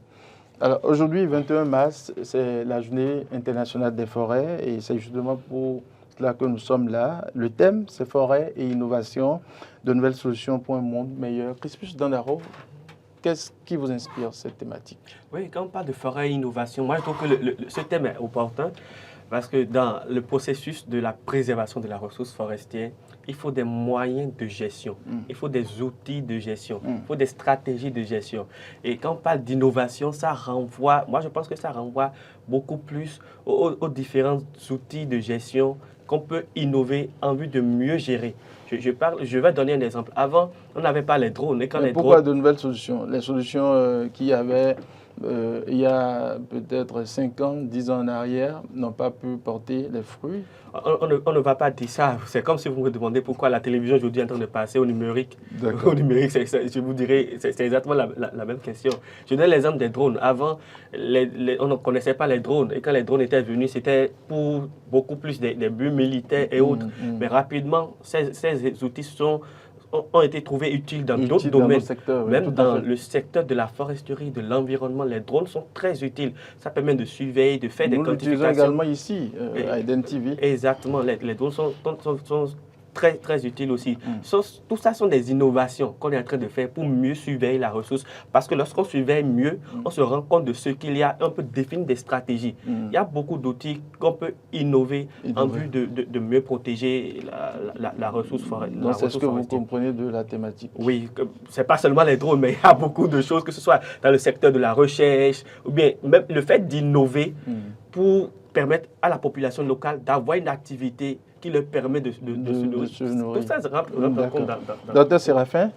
Alors aujourd'hui, 21 mars, c'est la journée internationale des forêts et c'est justement pour cela que nous sommes là. Le thème, c'est forêt et innovation, de nouvelles solutions pour un monde meilleur. Crispus Dandaro, qu'est-ce qui vous inspire cette thématique?
Oui, quand on parle de forêt et innovation, moi je trouve que ce thème est opportun parce que dans le processus de la préservation de la ressource forestière, il faut des moyens de gestion, il faut des outils de gestion, il faut des stratégies de gestion. Et quand on parle d'innovation, ça renvoie, moi je pense que ça renvoie beaucoup plus aux différents outils de gestion qu'on peut innover en vue de mieux gérer. Je vais donner un exemple. Avant, on n'avait pas les drones. Et quand les
pourquoi
drones...
de nouvelles solutions? Les solutions qu'il y avait il y a peut-être 5 ans, 10 ans en arrière, n'ont pas pu porter les fruits?
On ne va pas dire ça. C'est comme si vous me demandez pourquoi la télévision aujourd'hui est en train de passer au numérique. Au numérique, je vous dirais, c'est exactement la même question. Je donne l'exemple des drones. Avant, on ne connaissait pas les drones. Et quand les drones étaient venus, c'était pour beaucoup plus des buts militaires et autres. Mais rapidement, ces outils ont été trouvés utiles dans d'autres domaines. Même dans le secteur de la foresterie, de l'environnement, les drones sont très utiles. Ça permet de surveiller, de faire des quantifications.
Nous l'utilisons également ici, à Eden TV.
Exactement, les drones sont très, très utiles aussi. Tout ça sont des innovations qu'on est en train de faire pour mieux surveiller la ressource. Parce que lorsqu'on surveille mieux, on se rend compte de ce qu'il y a, on peut définir des stratégies. Il y a beaucoup d'outils qu'on peut innover en vue de mieux protéger la ressource forestière.
Donc c'est ce que vous comprenez de la thématique?
Oui, ce n'est pas seulement les drones, mais il y a beaucoup de choses, que ce soit dans le secteur de la recherche, ou bien même le fait d'innover pour permettre à la population locale d'avoir une activité qui leur permet de se nourrir. Tout ça rentre en compte dans...
Docteur Séraphin,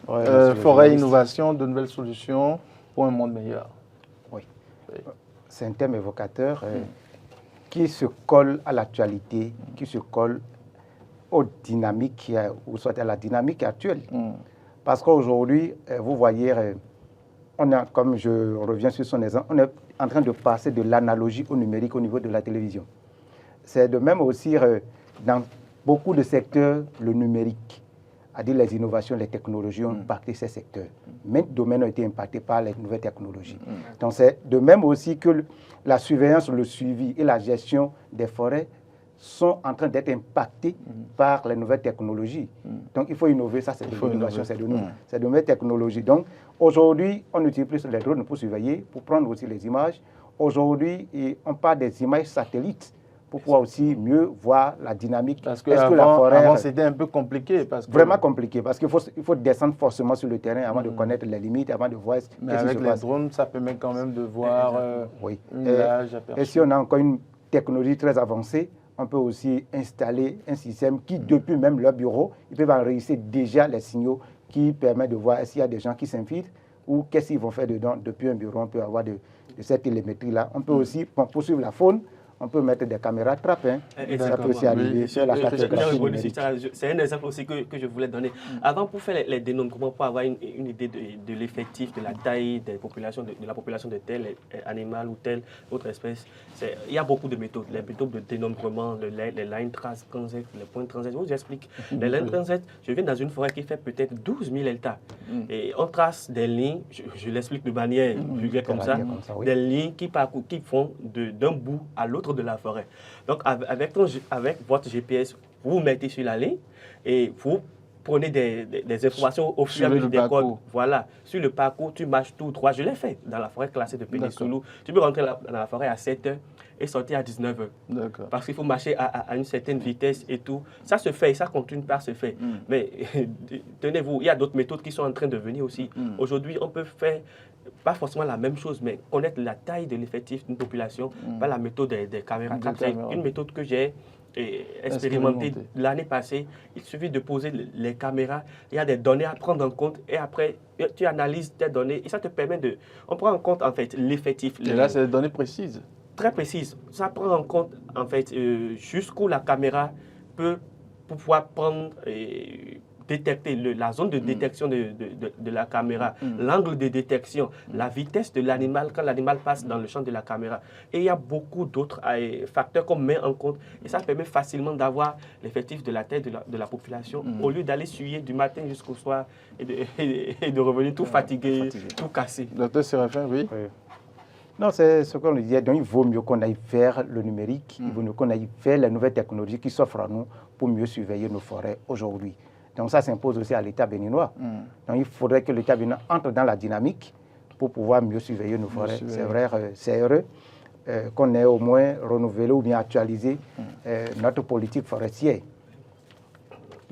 forêt, innovation, de nouvelles solutions pour un monde meilleur.
Oui. C'est un thème évocateur qui se colle à l'actualité, qui se colle aux dynamiques, ou soit à la dynamique actuelle. Parce qu'aujourd'hui, vous voyez, on a, comme je reviens sur son exemple, on est en train de passer de l'analogie au numérique au niveau de la télévision. C'est de même aussi dans beaucoup de secteurs, le numérique, c'est-à-dire les innovations, les technologies ont impacté ces secteurs. Même domaines ont été impactés par les nouvelles technologies. Donc c'est de même aussi que la surveillance, le suivi et la gestion des forêts sont en train d'être impactés par les nouvelles technologies. Donc il faut innover, ça c'est de l'innovation, c'est de nouvelles technologies. Donc aujourd'hui, on utilise plus les drones pour surveiller, pour prendre aussi les images. Aujourd'hui, on parle des images satellites pour pouvoir aussi mieux voir la dynamique.
Parce que avant c'était un peu compliqué.
Vraiment compliqué, parce qu'il faut descendre forcément sur le terrain avant de connaître les limites, avant de voir ce qui se passe.
Mais avec les drones, ça permet quand même de voir une image aperçue.
Et si on a encore une technologie très avancée, on peut aussi installer un système qui, depuis même leur bureau, ils peuvent enregistrer déjà les signaux qui permettent de voir s'il y a des gens qui s'infiltrent ou qu'est-ce qu'ils vont faire dedans. Depuis un bureau, on peut avoir de cette télémétrie-là. On peut aussi, pour poursuivre la faune, on peut mettre des caméras trappes. Ça peut aussi arriver sur la cartographie numérique.
C'est un exemple aussi que je voulais donner. Avant, pour faire les dénombrements, pour avoir une idée de l'effectif, de la taille des populations, de la population de tel animal ou telle autre espèce, il y a beaucoup de méthodes. Les méthodes de dénombrement, les lignes transect, les points transect. Je vous explique. Les lignes transect, je viens dans une forêt qui fait peut-être 12 000 hectares. Et on trace des lignes, je l'explique de manière vulgaire comme ça, des lignes qui font d'un bout à l'autre de la forêt. Donc, avec votre GPS, vous mettez sur la ligne et vous prenez des informations au fur et à mesure des codes. Voilà. Sur le parcours, tu marches tout droit. Je l'ai fait dans la forêt classée de Pénisoulou. Tu peux rentrer dans la forêt à 7 h et sortir à 19 h. Parce qu'il faut marcher à une certaine vitesse et tout. Ça se fait, ça continue par se faire. Mais tenez-vous, il y a d'autres méthodes qui sont en train de venir aussi. Aujourd'hui, on peut faire pas forcément la même chose, mais connaître la taille de l'effectif d'une population par la méthode des caméras. C'est une méthode que j'ai expérimentée l'année passée. Il suffit de poser les caméras, il y a des données à prendre en compte et après tu analyses tes données et ça te permet on prend en compte en fait l'effectif.
Et là, c'est des données précises.
très précise. Ça prend en compte, en fait, jusqu'où la caméra peut pouvoir prendre et détecter la zone de détection de la caméra, l'angle de détection, la vitesse de l'animal quand l'animal passe dans le champ de la caméra. Et il y a beaucoup d'autres facteurs qu'on met en compte. Et ça permet facilement d'avoir l'effectif de la tête de la population au lieu d'aller suyer du matin jusqu'au soir et de revenir tout fatigué, tout cassé.
Docteur Séraphin, oui.
Non, c'est ce qu'on disait. Donc, il vaut mieux qu'on aille faire le numérique, il vaut mieux qu'on aille faire les nouvelles technologies qui s'offrent à nous pour mieux surveiller nos forêts aujourd'hui. Donc, ça s'impose aussi à l'État béninois. Donc, il faudrait que l'État béninois entre dans la dynamique pour pouvoir mieux surveiller nos forêts. C'est vrai, c'est heureux qu'on ait au moins renouvelé ou bien actualisé notre politique forestière.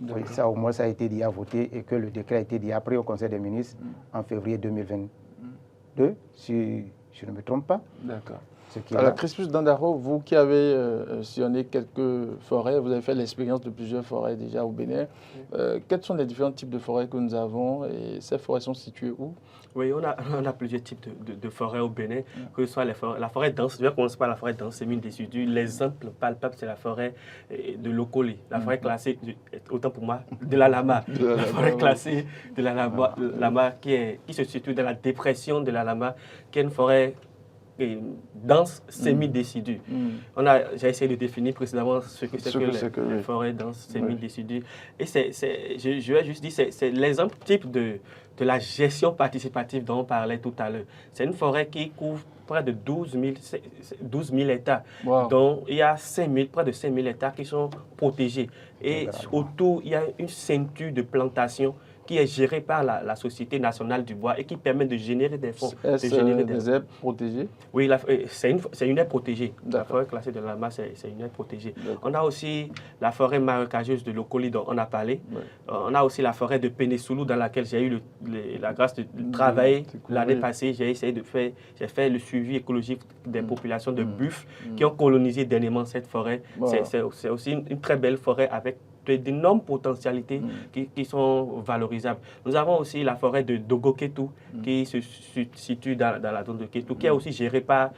Oui, ça, au moins, ça a été dit à voter et que le décret a été dit après au Conseil des ministres en février 2022, si je ne me trompe pas.
D'accord. Alors, Crispus Dandaro, vous qui avez sillonné quelques forêts, vous avez fait l'expérience de plusieurs forêts déjà au Bénin. Quels sont les différents types de forêts que nous avons et ces forêts sont situées où?
Oui, on a plusieurs types de forêts au Bénin, que ce soit la forêt dense. Je vais commencer par la forêt dense, c'est une décidue. L'exemple palpable, c'est la forêt de Lokoli, la forêt classée, autant pour moi, de la Lama. La forêt classée de la Lama qui se situe dans la dépression de la Lama, qui est une forêt dense, semi-décidue. J'ai essayé de définir précédemment ce que c'est que les forêts denses, semi-décidues. Et je vais juste dire, c'est l'exemple type de la gestion participative dont on parlait tout à l'heure. C'est une forêt qui couvre près de 12 000 hectares, dont il y a près de 5 000 hectares qui sont protégés. Et autour, il y a une ceinture de plantation qui est gérée par la Société nationale du bois et qui permet de générer des fonds.
Est-ce des aires protégées? Oui,
c'est une aire protégée. La forêt classée de la Lama, c'est une aire protégée. On a aussi la forêt marécageuse de Lokoli dont on a parlé. On a aussi la forêt de Pénésoulou dans laquelle j'ai eu la grâce de travailler l'année passée. J'ai fait le suivi écologique des populations de buffles qui ont colonisé dernièrement cette forêt. C'est aussi une très belle forêt avec d'énormes potentialités qui sont valorisables. Nous avons aussi la forêt de Dogo Ketu qui se situe dans la zone de Ketu, qui est aussi gérée par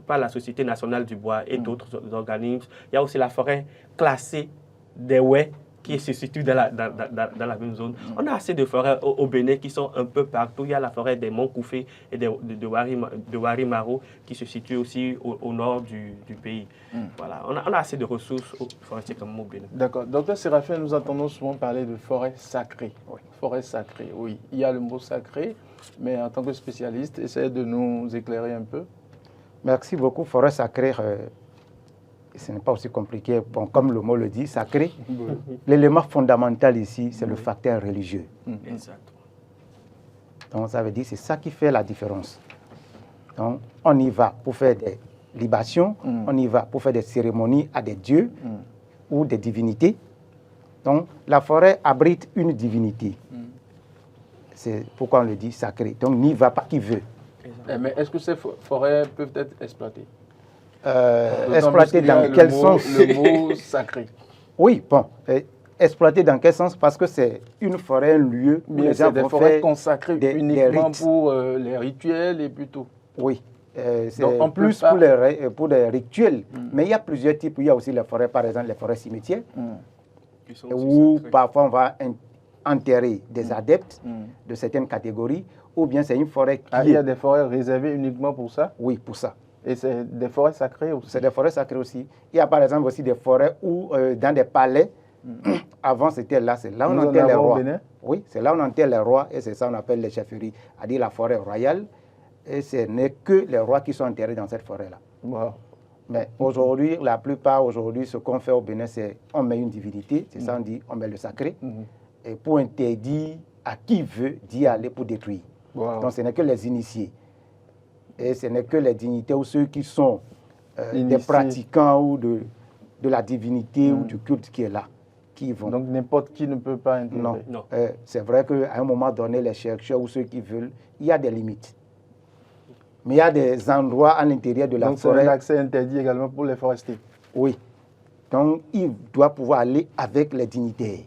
la Société nationale du bois et d'autres organismes. Il y a aussi la forêt classée des Ouais qui se situe dans la même zone. On a assez de forêts au Bénin qui sont un peu partout. Il y a la forêt des Monts Koufé et de Warimaro qui se situe aussi au nord du pays. Voilà. On a assez de ressources forestières comme au Bénin.
D'accord. Docteur Séraphin, nous entendons souvent parler de forêt sacrée. Forêt sacrée, oui. Il y a le mot sacré, mais en tant que spécialiste, essayez de nous éclairer un peu.
Merci beaucoup. Forêt sacrée, ce n'est pas aussi compliqué. Bon, comme le mot le dit, sacré. L'élément fondamental ici, c'est le facteur religieux.
Exactement.
Donc, ça veut dire que c'est ça qui fait la différence. Donc, on y va pour faire des libations, on y va pour faire des cérémonies à des dieux ou des divinités. Donc, la forêt abrite une divinité. C'est pourquoi on le dit sacré. Donc, n'y va pas qui veut.
Mais est-ce que ces forêts peuvent être exploitées?
Exploiter dans quel sens?
Le mot sacré.
Oui, bon. Exploiter dans quel sens? Parce que c'est une forêt, un lieu où
les gens vont faire consacrées uniquement pour les rituels et plutôt.
Oui. C'est en plus pour les rituels. Mais il y a plusieurs types. Il y a aussi les forêts, par exemple, les forêts cimetières, où parfois on va enterrer des adeptes de certaines catégories, ou bien c'est une forêt qui...
il y a des forêts réservées uniquement pour ça?
Oui, pour ça.
Et c'est des forêts sacrées aussi?
C'est des forêts sacrées aussi. Il y a par exemple aussi des forêts où, dans des palais, avant c'était là, c'est là où on enterre les rois. Oui, c'est là où on enterre les rois et c'est ça qu'on appelle les chefferies, c'est-à-dire la forêt royale. Et ce n'est que les rois qui sont enterrés dans cette forêt-là. Mais aujourd'hui, la plupart aujourd'hui, ce qu'on fait au Bénin, c'est on met une divinité, c'est ça on dit, on met le sacré, et pour interdire à qui veut d'y aller pour détruire. Donc ce n'est que les initiés. Et ce n'est que les dignitaires ou ceux qui sont des pratiquants ou de la divinité ou du culte qui est là, qui vont.
Donc n'importe qui ne peut pas intégrer.
Non. C'est vrai qu'à un moment donné, les chercheurs ou ceux qui veulent, il y a des limites. Mais il y a des endroits à l'intérieur de la forêt.
Donc c'est un accès interdit également pour les forestiers?
Oui. Donc il doit pouvoir aller avec les dignitaires.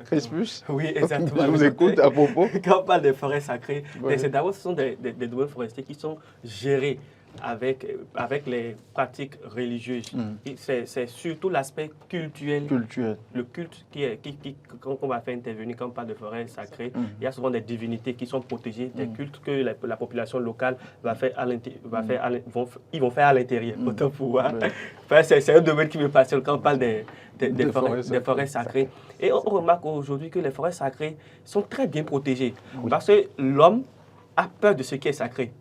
Crispus?
Oui, exactement.
Je vous écoute à propos.
Quand on parle des forêts sacrées, d'abord, ce sont des domaines forestiers qui sont gérés avec les pratiques religieuses. C'est surtout l'aspect culturel. Le culte qu'on va faire intervenir quand on parle de forêt sacrée. Il y a souvent des divinités qui sont protégées, des cultes que la population locale va faire ils vont faire à l'intérieur. Autant pouvoir. C'est un domaine qui me passionne quand on parle des forêts sacrées. Et on remarque aujourd'hui que les forêts sacrées sont très bien protégées. Parce que l'homme a peur de ce qui est sacré.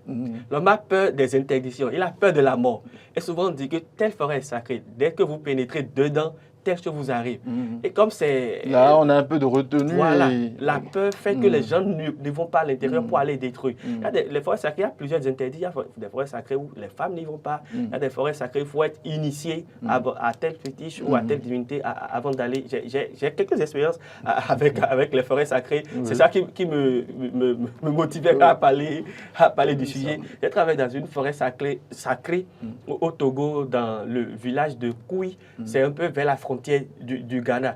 L'homme a peur des interdictions, il a peur de la mort. Et souvent on dit que telle forêt est sacrée. Dès que vous pénétrez dedans, telle chose vous arrive. Et comme c'est...
Là, on a un peu de retenue.
Voilà, la peur fait que les gens ne vont pas à l'intérieur pour aller détruire. Il y a les forêts sacrées, il y a plusieurs interdits. Il y a des forêts sacrées où les femmes n'y vont pas. Il y a des forêts sacrées où il faut être initié à tel fétiche ou à telle divinité avant d'aller. J'ai quelques expériences avec les forêts sacrées. C'est ça qui me motivait à parler du sujet. J'ai travaillé dans une forêt sacrée au Togo, dans le village de Koui. C'est un peu vers la frontière du Ghana.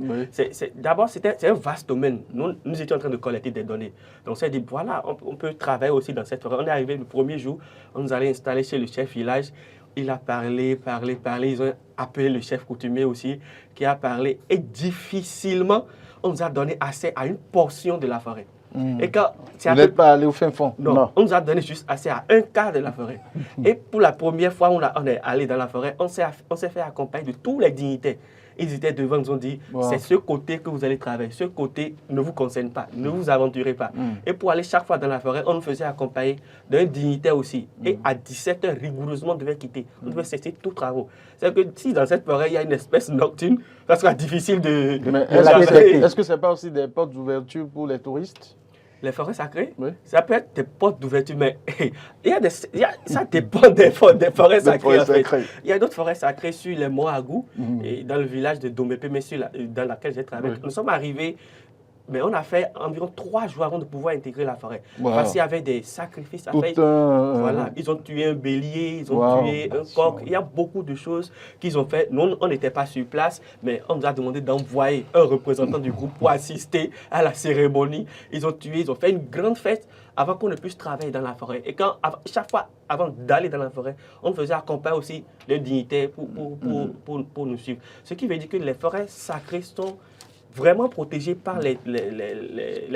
D'abord, c'est un vaste domaine. Nous étions en train de collecter des données. Donc, on s'est dit, voilà, on peut travailler aussi dans cette forêt. On est arrivé le premier jour, on nous allait installer chez le chef village. Il a parlé. Ils ont appelé le chef coutumier aussi, qui a parlé. Et difficilement, on nous a donné accès à une portion de la forêt. Et quand
vous n'êtes pas allé au fin fond?
Non, on nous a donné juste accès à un quart de la forêt. Et pour la première fois, on est allé dans la forêt, on s'est fait accompagner de tous les dignitaires. Ils étaient devant, nous ont dit, c'est ce côté que vous allez travailler, ce côté ne vous concerne pas, ne vous aventurez pas. Et pour aller chaque fois dans la forêt, on nous faisait accompagner d'un dignitaire aussi. Et à 17h, rigoureusement, on devait quitter. On devait cesser tous travaux. C'est que si dans cette forêt, il y a une espèce nocturne, ça sera difficile de...
Est-ce que ce n'est pas aussi des portes d'ouverture pour les touristes?
Les forêts sacrées, ça peut être des portes d'ouverture, mais ça dépend des forêts sacrées. En fait. Il y a d'autres forêts sacrées sur les monts Agou, et dans le village de Domépé, dans laquelle j'ai travaillé. Nous sommes arrivés, mais on a fait environ 3 jours avant de pouvoir intégrer la forêt. Parce qu'il y avait des sacrifices à faire. Voilà, ils ont tué un bélier, ils ont tué un coq. Il y a beaucoup de choses qu'ils ont fait. Nous, on n'était pas sur place, mais on nous a demandé d'envoyer un représentant du groupe pour assister à la cérémonie. Ils ont fait une grande fête avant qu'on ne puisse travailler dans la forêt. Et chaque fois, avant d'aller dans la forêt, on faisait accompagner aussi les dignitaires pour nous suivre. Ce qui veut dire que les forêts sacrées sont vraiment protégés par les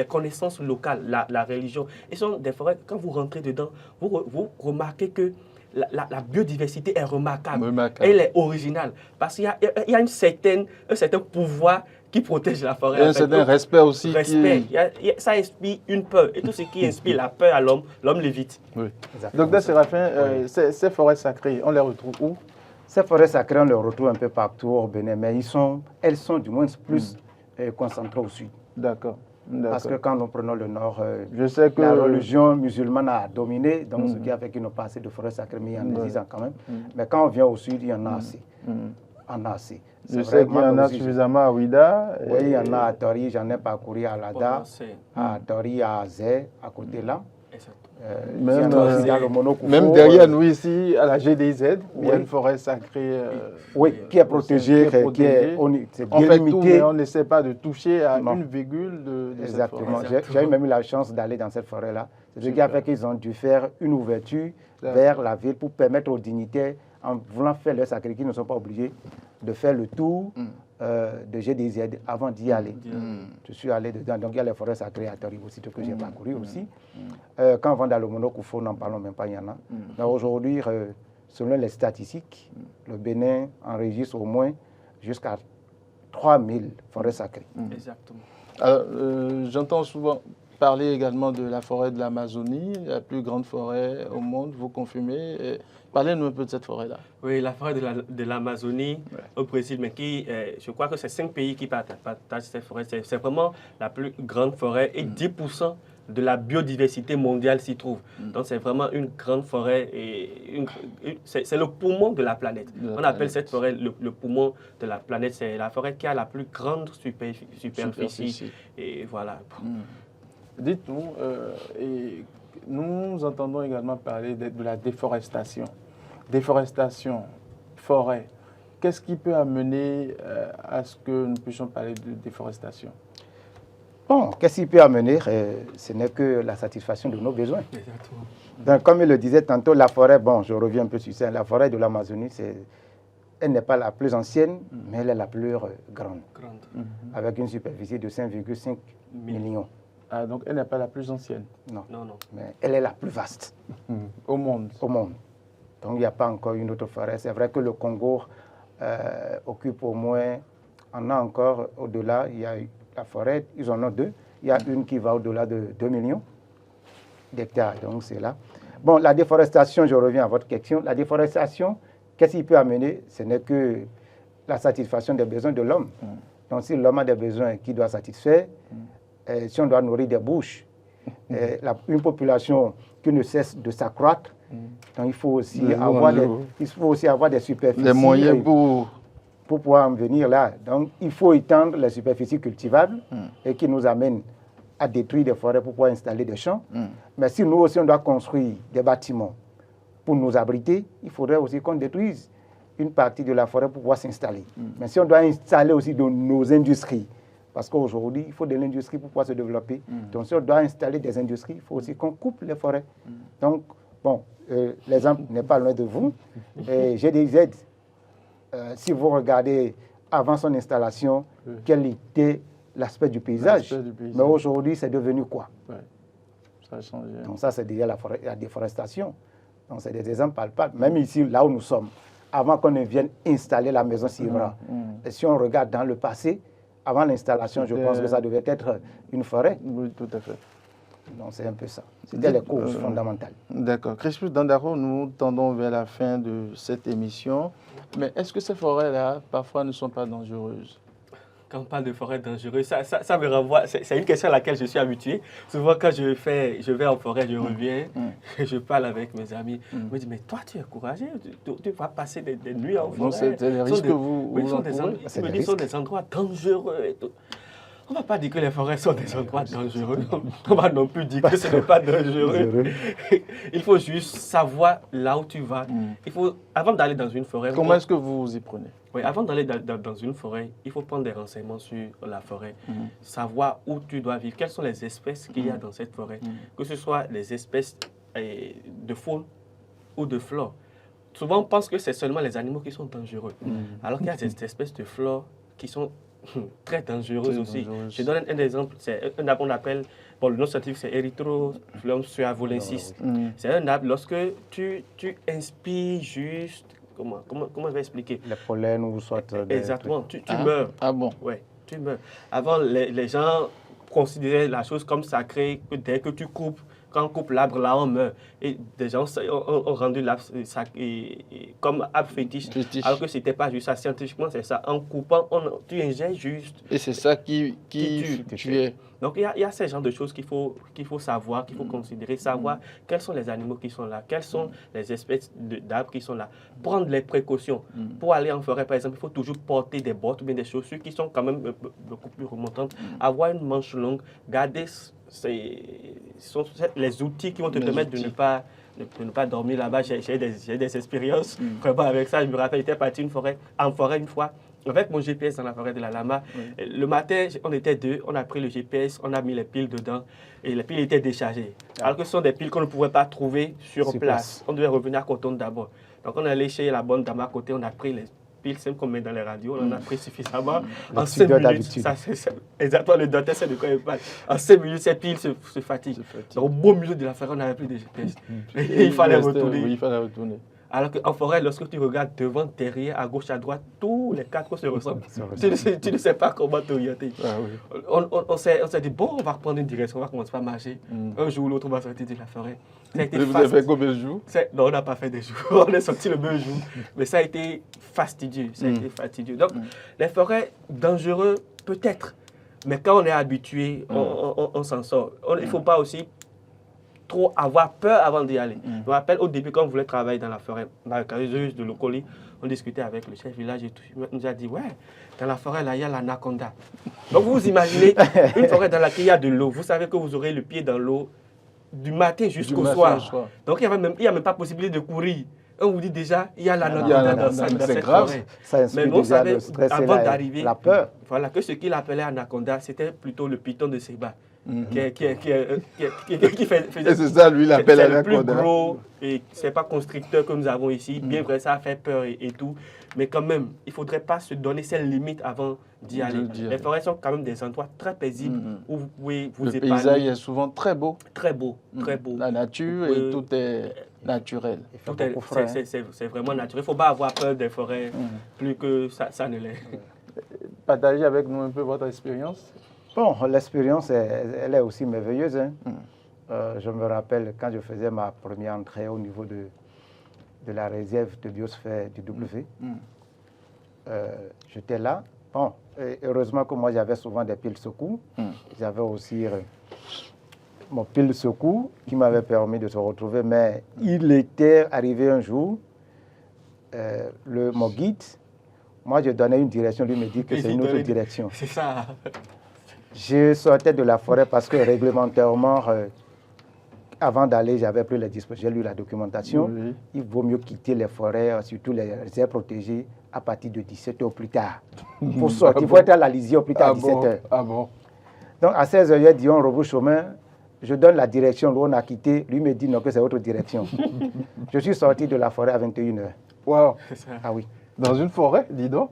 connaissances locales, la religion. Et ce sont des forêts, quand vous rentrez dedans, vous remarquez que la biodiversité est remarquable. Elle est originale. Parce qu'il y a un certain pouvoir qui protège la forêt.
Et un certain respect aussi.
Ça inspire une peur. Et tout ce qui inspire la peur à l'homme l'évite.
Docteur Séraphin, ces forêts sacrées, on les retrouve où?
Ces forêts sacrées, on les retrouve un peu partout au Bénin, mais elles sont du moins plus concentrées au sud.
D'accord.
Parce que quand nous prenons le nord,
je sais que
la religion musulmane a dominé, donc ce qui a fait qu'ils n'ont pas assez de forêts sacrées, mais il y en a quand même. Mais quand on vient au sud, il y en a assez. On a assez.
Je sais qu'il y en a suffisamment à Ouida.
Oui, il y en a à Tori, j'en ai parcouru à Lada, à Tori, à Zé, à côté là.
Même derrière nous ici, à la GDZ, il y a une forêt sacrée.
Qui est protégée, qui est
on fait tout, mais on n'essaie pas de toucher à une virgule de
exactement. J'ai même eu la chance d'aller dans cette forêt-là. C'est ce qui a fait qu'ils ont dû faire une ouverture vers la ville pour permettre aux dignitaires, en voulant faire leur sacré, qu'ils ne sont pas obligés de faire le tour de GDZ avant d'y aller. Je suis allé dedans, donc il y a les forêts sacrées à Tori aussi, que j'ai parcouru aussi. Quand on va dans le Monokoufo, n'en parlons même pas, il y en a. Mais aujourd'hui, selon les statistiques, le Bénin enregistre au moins jusqu'à 3000 forêts sacrées.
Exactement.
Alors, j'entends souvent parler également de la forêt de l'Amazonie, la plus grande forêt au monde, vous confirmez. Parlez-nous un peu de cette forêt-là.
Oui, la forêt de l'Amazonie au Brésil, mais je crois que c'est 5 pays qui partagent cette forêt. C'est vraiment la plus grande forêt et 10% de la biodiversité mondiale s'y trouve. Donc c'est vraiment une grande forêt et c'est le poumon de la planète. On appelle cette forêt le poumon de la planète. C'est la forêt qui a la plus grande superficie. Et voilà.
Dites-nous, nous entendons également parler de la déforestation. Déforestation, forêt. Qu'est-ce qui peut amener à ce que nous puissions parler de déforestation?
Bon, qu'est-ce qu'il peut amener? Ce n'est que la satisfaction de nos besoins.
Exactement.
Donc, comme il le disait tantôt, la forêt, bon, je reviens un peu sur ça, la forêt de l'Amazonie, elle n'est pas la plus ancienne, mais elle est la plus grande, avec une superficie de 5,5 millions.
Ah, donc elle n'est pas la plus ancienne?
Non.
Non, non.
Mais elle est la plus vaste.
Au monde?
Au monde. Donc, il n'y a pas encore une autre forêt. C'est vrai que le Congo occupe au moins, on a encore au-delà, il y a la forêt, ils en ont 2. Il y a une qui va au-delà de 2 millions d'hectares. Donc, c'est là. Bon, la déforestation, je reviens à votre question. La déforestation, qu'est-ce qu'il peut amener? Ce n'est que la satisfaction des besoins de l'homme. Donc, si l'homme a des besoins qu'il doit satisfaire, si on doit nourrir des bouches, une population qui ne cesse de s'accroître, donc il faut aussi avoir des superficies.
Les moyens
pour pouvoir en venir là. Donc, il faut étendre les superficies cultivables et qui nous amènent à détruire des forêts pour pouvoir installer des champs. Mais si nous aussi, on doit construire des bâtiments pour nous abriter, il faudrait aussi qu'on détruise une partie de la forêt pour pouvoir s'installer. Mais si on doit installer aussi de nos industries, parce qu'aujourd'hui, il faut de l'industrie pour pouvoir se développer. Donc, si on doit installer des industries, il faut aussi qu'on coupe les forêts. Donc, bon, l'exemple n'est pas loin de vous. J'ai des aides. Si vous regardez avant son installation, quel était l'aspect du paysage. Mais aujourd'hui, c'est devenu quoi?
Ça a changé.
Donc ça, c'est déjà la déforestation. Donc c'est des exemples palpables. Même ici, là où nous sommes, avant qu'on ne vienne installer la maison Sivra, et si on regarde dans le passé, avant l'installation, je pense que ça devait être une forêt.
Oui, tout à fait.
Donc c'est un peu ça. C'était les causes fondamentales.
D'accord. Crispus Dandaro, nous tendons vers la fin de cette émission. Mais est-ce que ces forêts-là, parfois, ne sont pas dangereuses?
Quand on parle de forêt dangereuse, ça me renvoie, c'est une question à laquelle je suis habitué. Souvent, quand je vais en forêt, je reviens, je parle avec mes amis. Ils me disent, mais toi, tu es courageux, tu vas passer des nuits en forêt.
C'est des risques que vous encourez.
Ils me disent, ce sont des endroits dangereux et tout. On ne va pas dire que les forêts sont des endroits dangereux. On va non plus dire que ce n'est pas dangereux. Il faut juste savoir là où tu vas. Il faut, avant d'aller dans une forêt...
Comment est-ce que vous y prenez?
Oui, avant d'aller dans une forêt, il faut prendre des renseignements sur la forêt. Savoir où tu dois vivre, quelles sont les espèces qu'il y a dans cette forêt. Que ce soit les espèces de faune ou de flore. Souvent, on pense que c'est seulement les animaux qui sont dangereux. Alors qu'il y a des espèces de flore qui sont très dangereuses aussi. Je donne un exemple. C'est un arbre qu'on appelle, bon, le nom scientifique c'est Erythrophyllum suavolensis. C'est un arbre, lorsque tu inspires juste, comment je vais expliquer?
Les pollens ou soit...
Exactement, tu meurs.
Ah bon?
Oui, tu meurs. Avant, les gens considéraient la chose comme sacrée, que dès que tu coupes, quand on coupe l'arbre, là, on meurt. Et des gens ont rendu l'arbre comme arbre fétiche, alors que ce n'était pas juste ça. Scientifiquement, c'est ça. En coupant, tu ingères juste.
Et c'est ça qui tue.
Donc, il y a ces genres de choses qu'il faut savoir, qu'il faut considérer, savoir quels sont les animaux qui sont là, quelles sont les espèces d'arbres qui sont là. Prendre les précautions. Pour aller en forêt, par exemple, il faut toujours porter des bottes ou bien des chaussures qui sont quand même beaucoup plus remontantes. Avoir une manche longue, garder... Ce sont les outils qui vont te permettre de ne pas dormir là-bas. J'ai des expériences vraiment avec ça. Je me rappelle, j'étais parti en forêt une fois avec mon GPS dans la forêt de la Lama. Le matin, on était 2, on a pris le GPS, on a mis les piles dedans et les piles étaient déchargées. Alors que ce sont des piles qu'on ne pouvait pas trouver sur place. On devait revenir à Coton d'abord. Donc on est allé chez la bonne dame à côté, on a pris les piles simples qu'on met dans les radios, on en a pris suffisamment. En 5 minutes, exactement, le docteur sait de quoi il parle. En 5 minutes, ces piles se fatiguent. Donc, au beau milieu de la forêt, on n'avait plus de GPS. Et il fallait retourner.
Oui, il fallait retourner.
Alors qu'en forêt, lorsque tu regardes devant, derrière, à gauche, à droite, tous les 4 se ressemblent. Tu ne sais pas comment t'orienter.
Ah, oui.
On s'est dit, bon, on va reprendre une direction, on va commencer par marcher. Un jour ou l'autre, on va sortir de la forêt.
Vous avez fait combien de jours?
Non, on n'a pas fait des jours. On est sorti le même jour. Mais ça a été fastidieux. Ça a été fastidieux. Donc, les forêts, dangereux, peut-être. Mais quand on est habitué, on s'en sort. Il ne faut pas aussi trop avoir peur avant d'y aller. Je me rappelle au début, quand on voulait travailler dans la forêt, dans la carrière de Lokoli, on discutait avec le chef village et tout. Il nous a dit, ouais, dans la forêt, là, il y a l'anaconda. Donc, vous imaginez une forêt dans laquelle il y a de l'eau. Vous savez que vous aurez le pied dans l'eau du matin jusqu'au soir. Donc, il n'y a même pas possibilité de courir. on vous dit déjà, il y a l'anaconda dans cette forêt.
Ça inspire déjà le stress
avant d'arriver,
la peur.
Voilà, que ce qu'il appelait anaconda, c'était plutôt le python de Seba. Qui faisait...
C'est ça, lui, il appelle anaconda.
C'est le plus gros, et c'est pas constricteur que nous avons ici. Bien vrai, ça a fait peur et tout. Mais quand même, il ne faudrait pas se donner ces limites avant d'y aller. Les forêts sont quand même des endroits très paisibles où vous pouvez vous épanouir.
Le paysage est souvent très beau.
Très beau, très beau.
La nature et tout est naturel.
C'est vraiment naturel. Il ne faut pas avoir peur des forêts plus que ça ne l'est.
Partagez avec nous un peu votre expérience.
Bon, l'expérience, elle est aussi merveilleuse. Hein. Je me rappelle quand je faisais ma première entrée au niveau de la réserve de biosphère du W. J'étais là. Bon, heureusement que moi, j'avais souvent des piles secours. J'avais aussi mon pile secours qui m'avait permis de se retrouver. Mais il était arrivé un jour, mon guide, moi, je donnais une direction, lui me dit que c'est une autre direction.
C'est ça.
Je sortais de la forêt parce que réglementairement, avant d'aller, j'avais pris les dispositions, j'ai lu la documentation. Oui. Il vaut mieux quitter les forêts, surtout les aires protégées, à partir de 17h au plus tard. Pour sortir, il faut être à la lisière au plus tard à 17h.
Ah bon?
Donc à 16h, il a dit on rebrousse chemin. Je donne la direction, où on a quitté. Lui me dit non, que c'est autre direction. Je suis sorti de la forêt à 21h.
Wow.
Ah oui.
Dans une forêt, dis donc?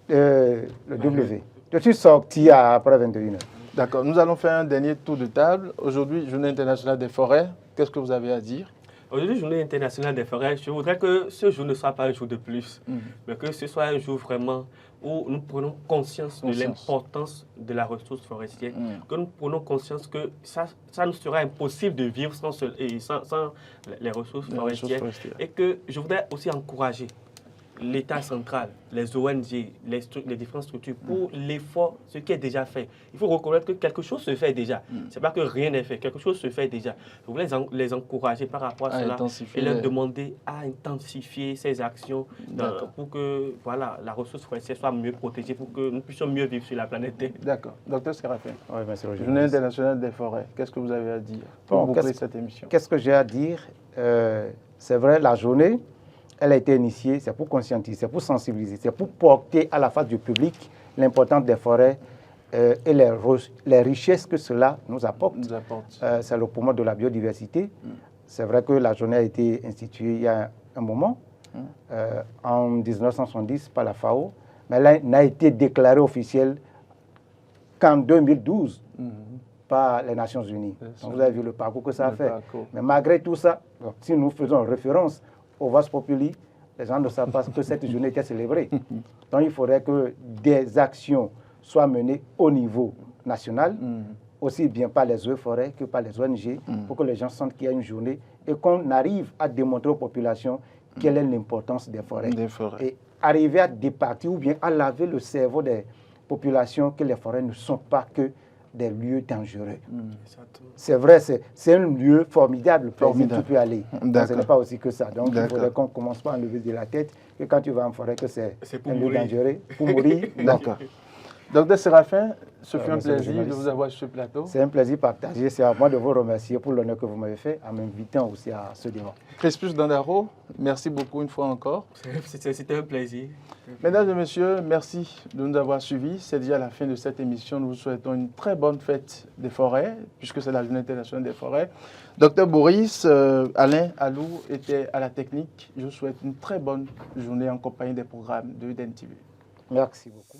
Le W. Je suis sorti après 21h.
D'accord. Nous allons faire un dernier tour de table. Aujourd'hui, Journée internationale des forêts. Qu'est-ce que vous avez à dire?
Aujourd'hui, Journée internationale des forêts, je voudrais que ce jour ne soit pas un jour de plus, mais que ce soit un jour vraiment où nous prenons conscience de l'importance de la ressource forestière, que nous prenons conscience que ça nous sera impossible de vivre sans les ressources forestières, et que je voudrais aussi encourager l'État central, les ONG, les différentes structures, pour l'effort, ce qui est déjà fait. Il faut reconnaître que quelque chose se fait déjà. Ce n'est pas que rien n'est fait, quelque chose se fait déjà. Je voulais les encourager par rapport à cela et leur demander à intensifier ces actions pour que la ressource forestière soit mieux protégée, pour que nous puissions mieux vivre sur la planète Terre.
D'accord. Docteur Séraphin,
oui, merci,
Journée internationale des forêts, qu'est-ce que vous avez à dire pour boucler cette émission?
Qu'est-ce que j'ai à dire? C'est vrai, la journée, elle a été initiée, c'est pour conscientiser, c'est pour sensibiliser, c'est pour porter à la face du public l'importance des forêts et les richesses que cela nous apporte. C'est le poumon de la biodiversité. C'est vrai que la journée a été instituée il y a un moment, en 1970 par la FAO, mais elle n'a été déclarée officielle qu'en 2012 par les Nations Unies. Donc vous avez vu le parcours que ça a fait. Mais malgré tout ça, si nous faisons référence au Vox Populi, les gens ne savent pas que cette journée était célébrée. Donc il faudrait que des actions soient menées au niveau national, aussi bien par les eaux et forêts que par les ONG, pour que les gens sentent qu'il y a une journée et qu'on arrive à démontrer aux populations quelle est l'importance des forêts. Et arriver à départir ou bien à laver le cerveau des populations que les forêts ne sont pas que des lieux dangereux. C'est vrai, c'est un lieu formidable pour où tu peux aller. Donc, ce n'est pas aussi que ça. Donc, il faudrait qu'on ne commence pas à enlever de la tête que quand tu vas en forêt, que c'est un lieu dangereux pour mourir.
D'accord. Docteur Séraphin, ce fut un plaisir de vous avoir sur ce plateau.
C'est un plaisir partagé. C'est à moi de vous remercier pour l'honneur que vous m'avez fait en m'invitant aussi à ce débat.
Crispus Dandaro, merci beaucoup une fois encore.
C'était un plaisir.
Mesdames et messieurs, merci de nous avoir suivis. C'est déjà la fin de cette émission. Nous vous souhaitons une très bonne fête des forêts, puisque c'est la Journée internationale des forêts. Docteur Boris, Alain Alou était à la technique. Je vous souhaite une très bonne journée en compagnie des programmes de UDN TV.
Merci beaucoup.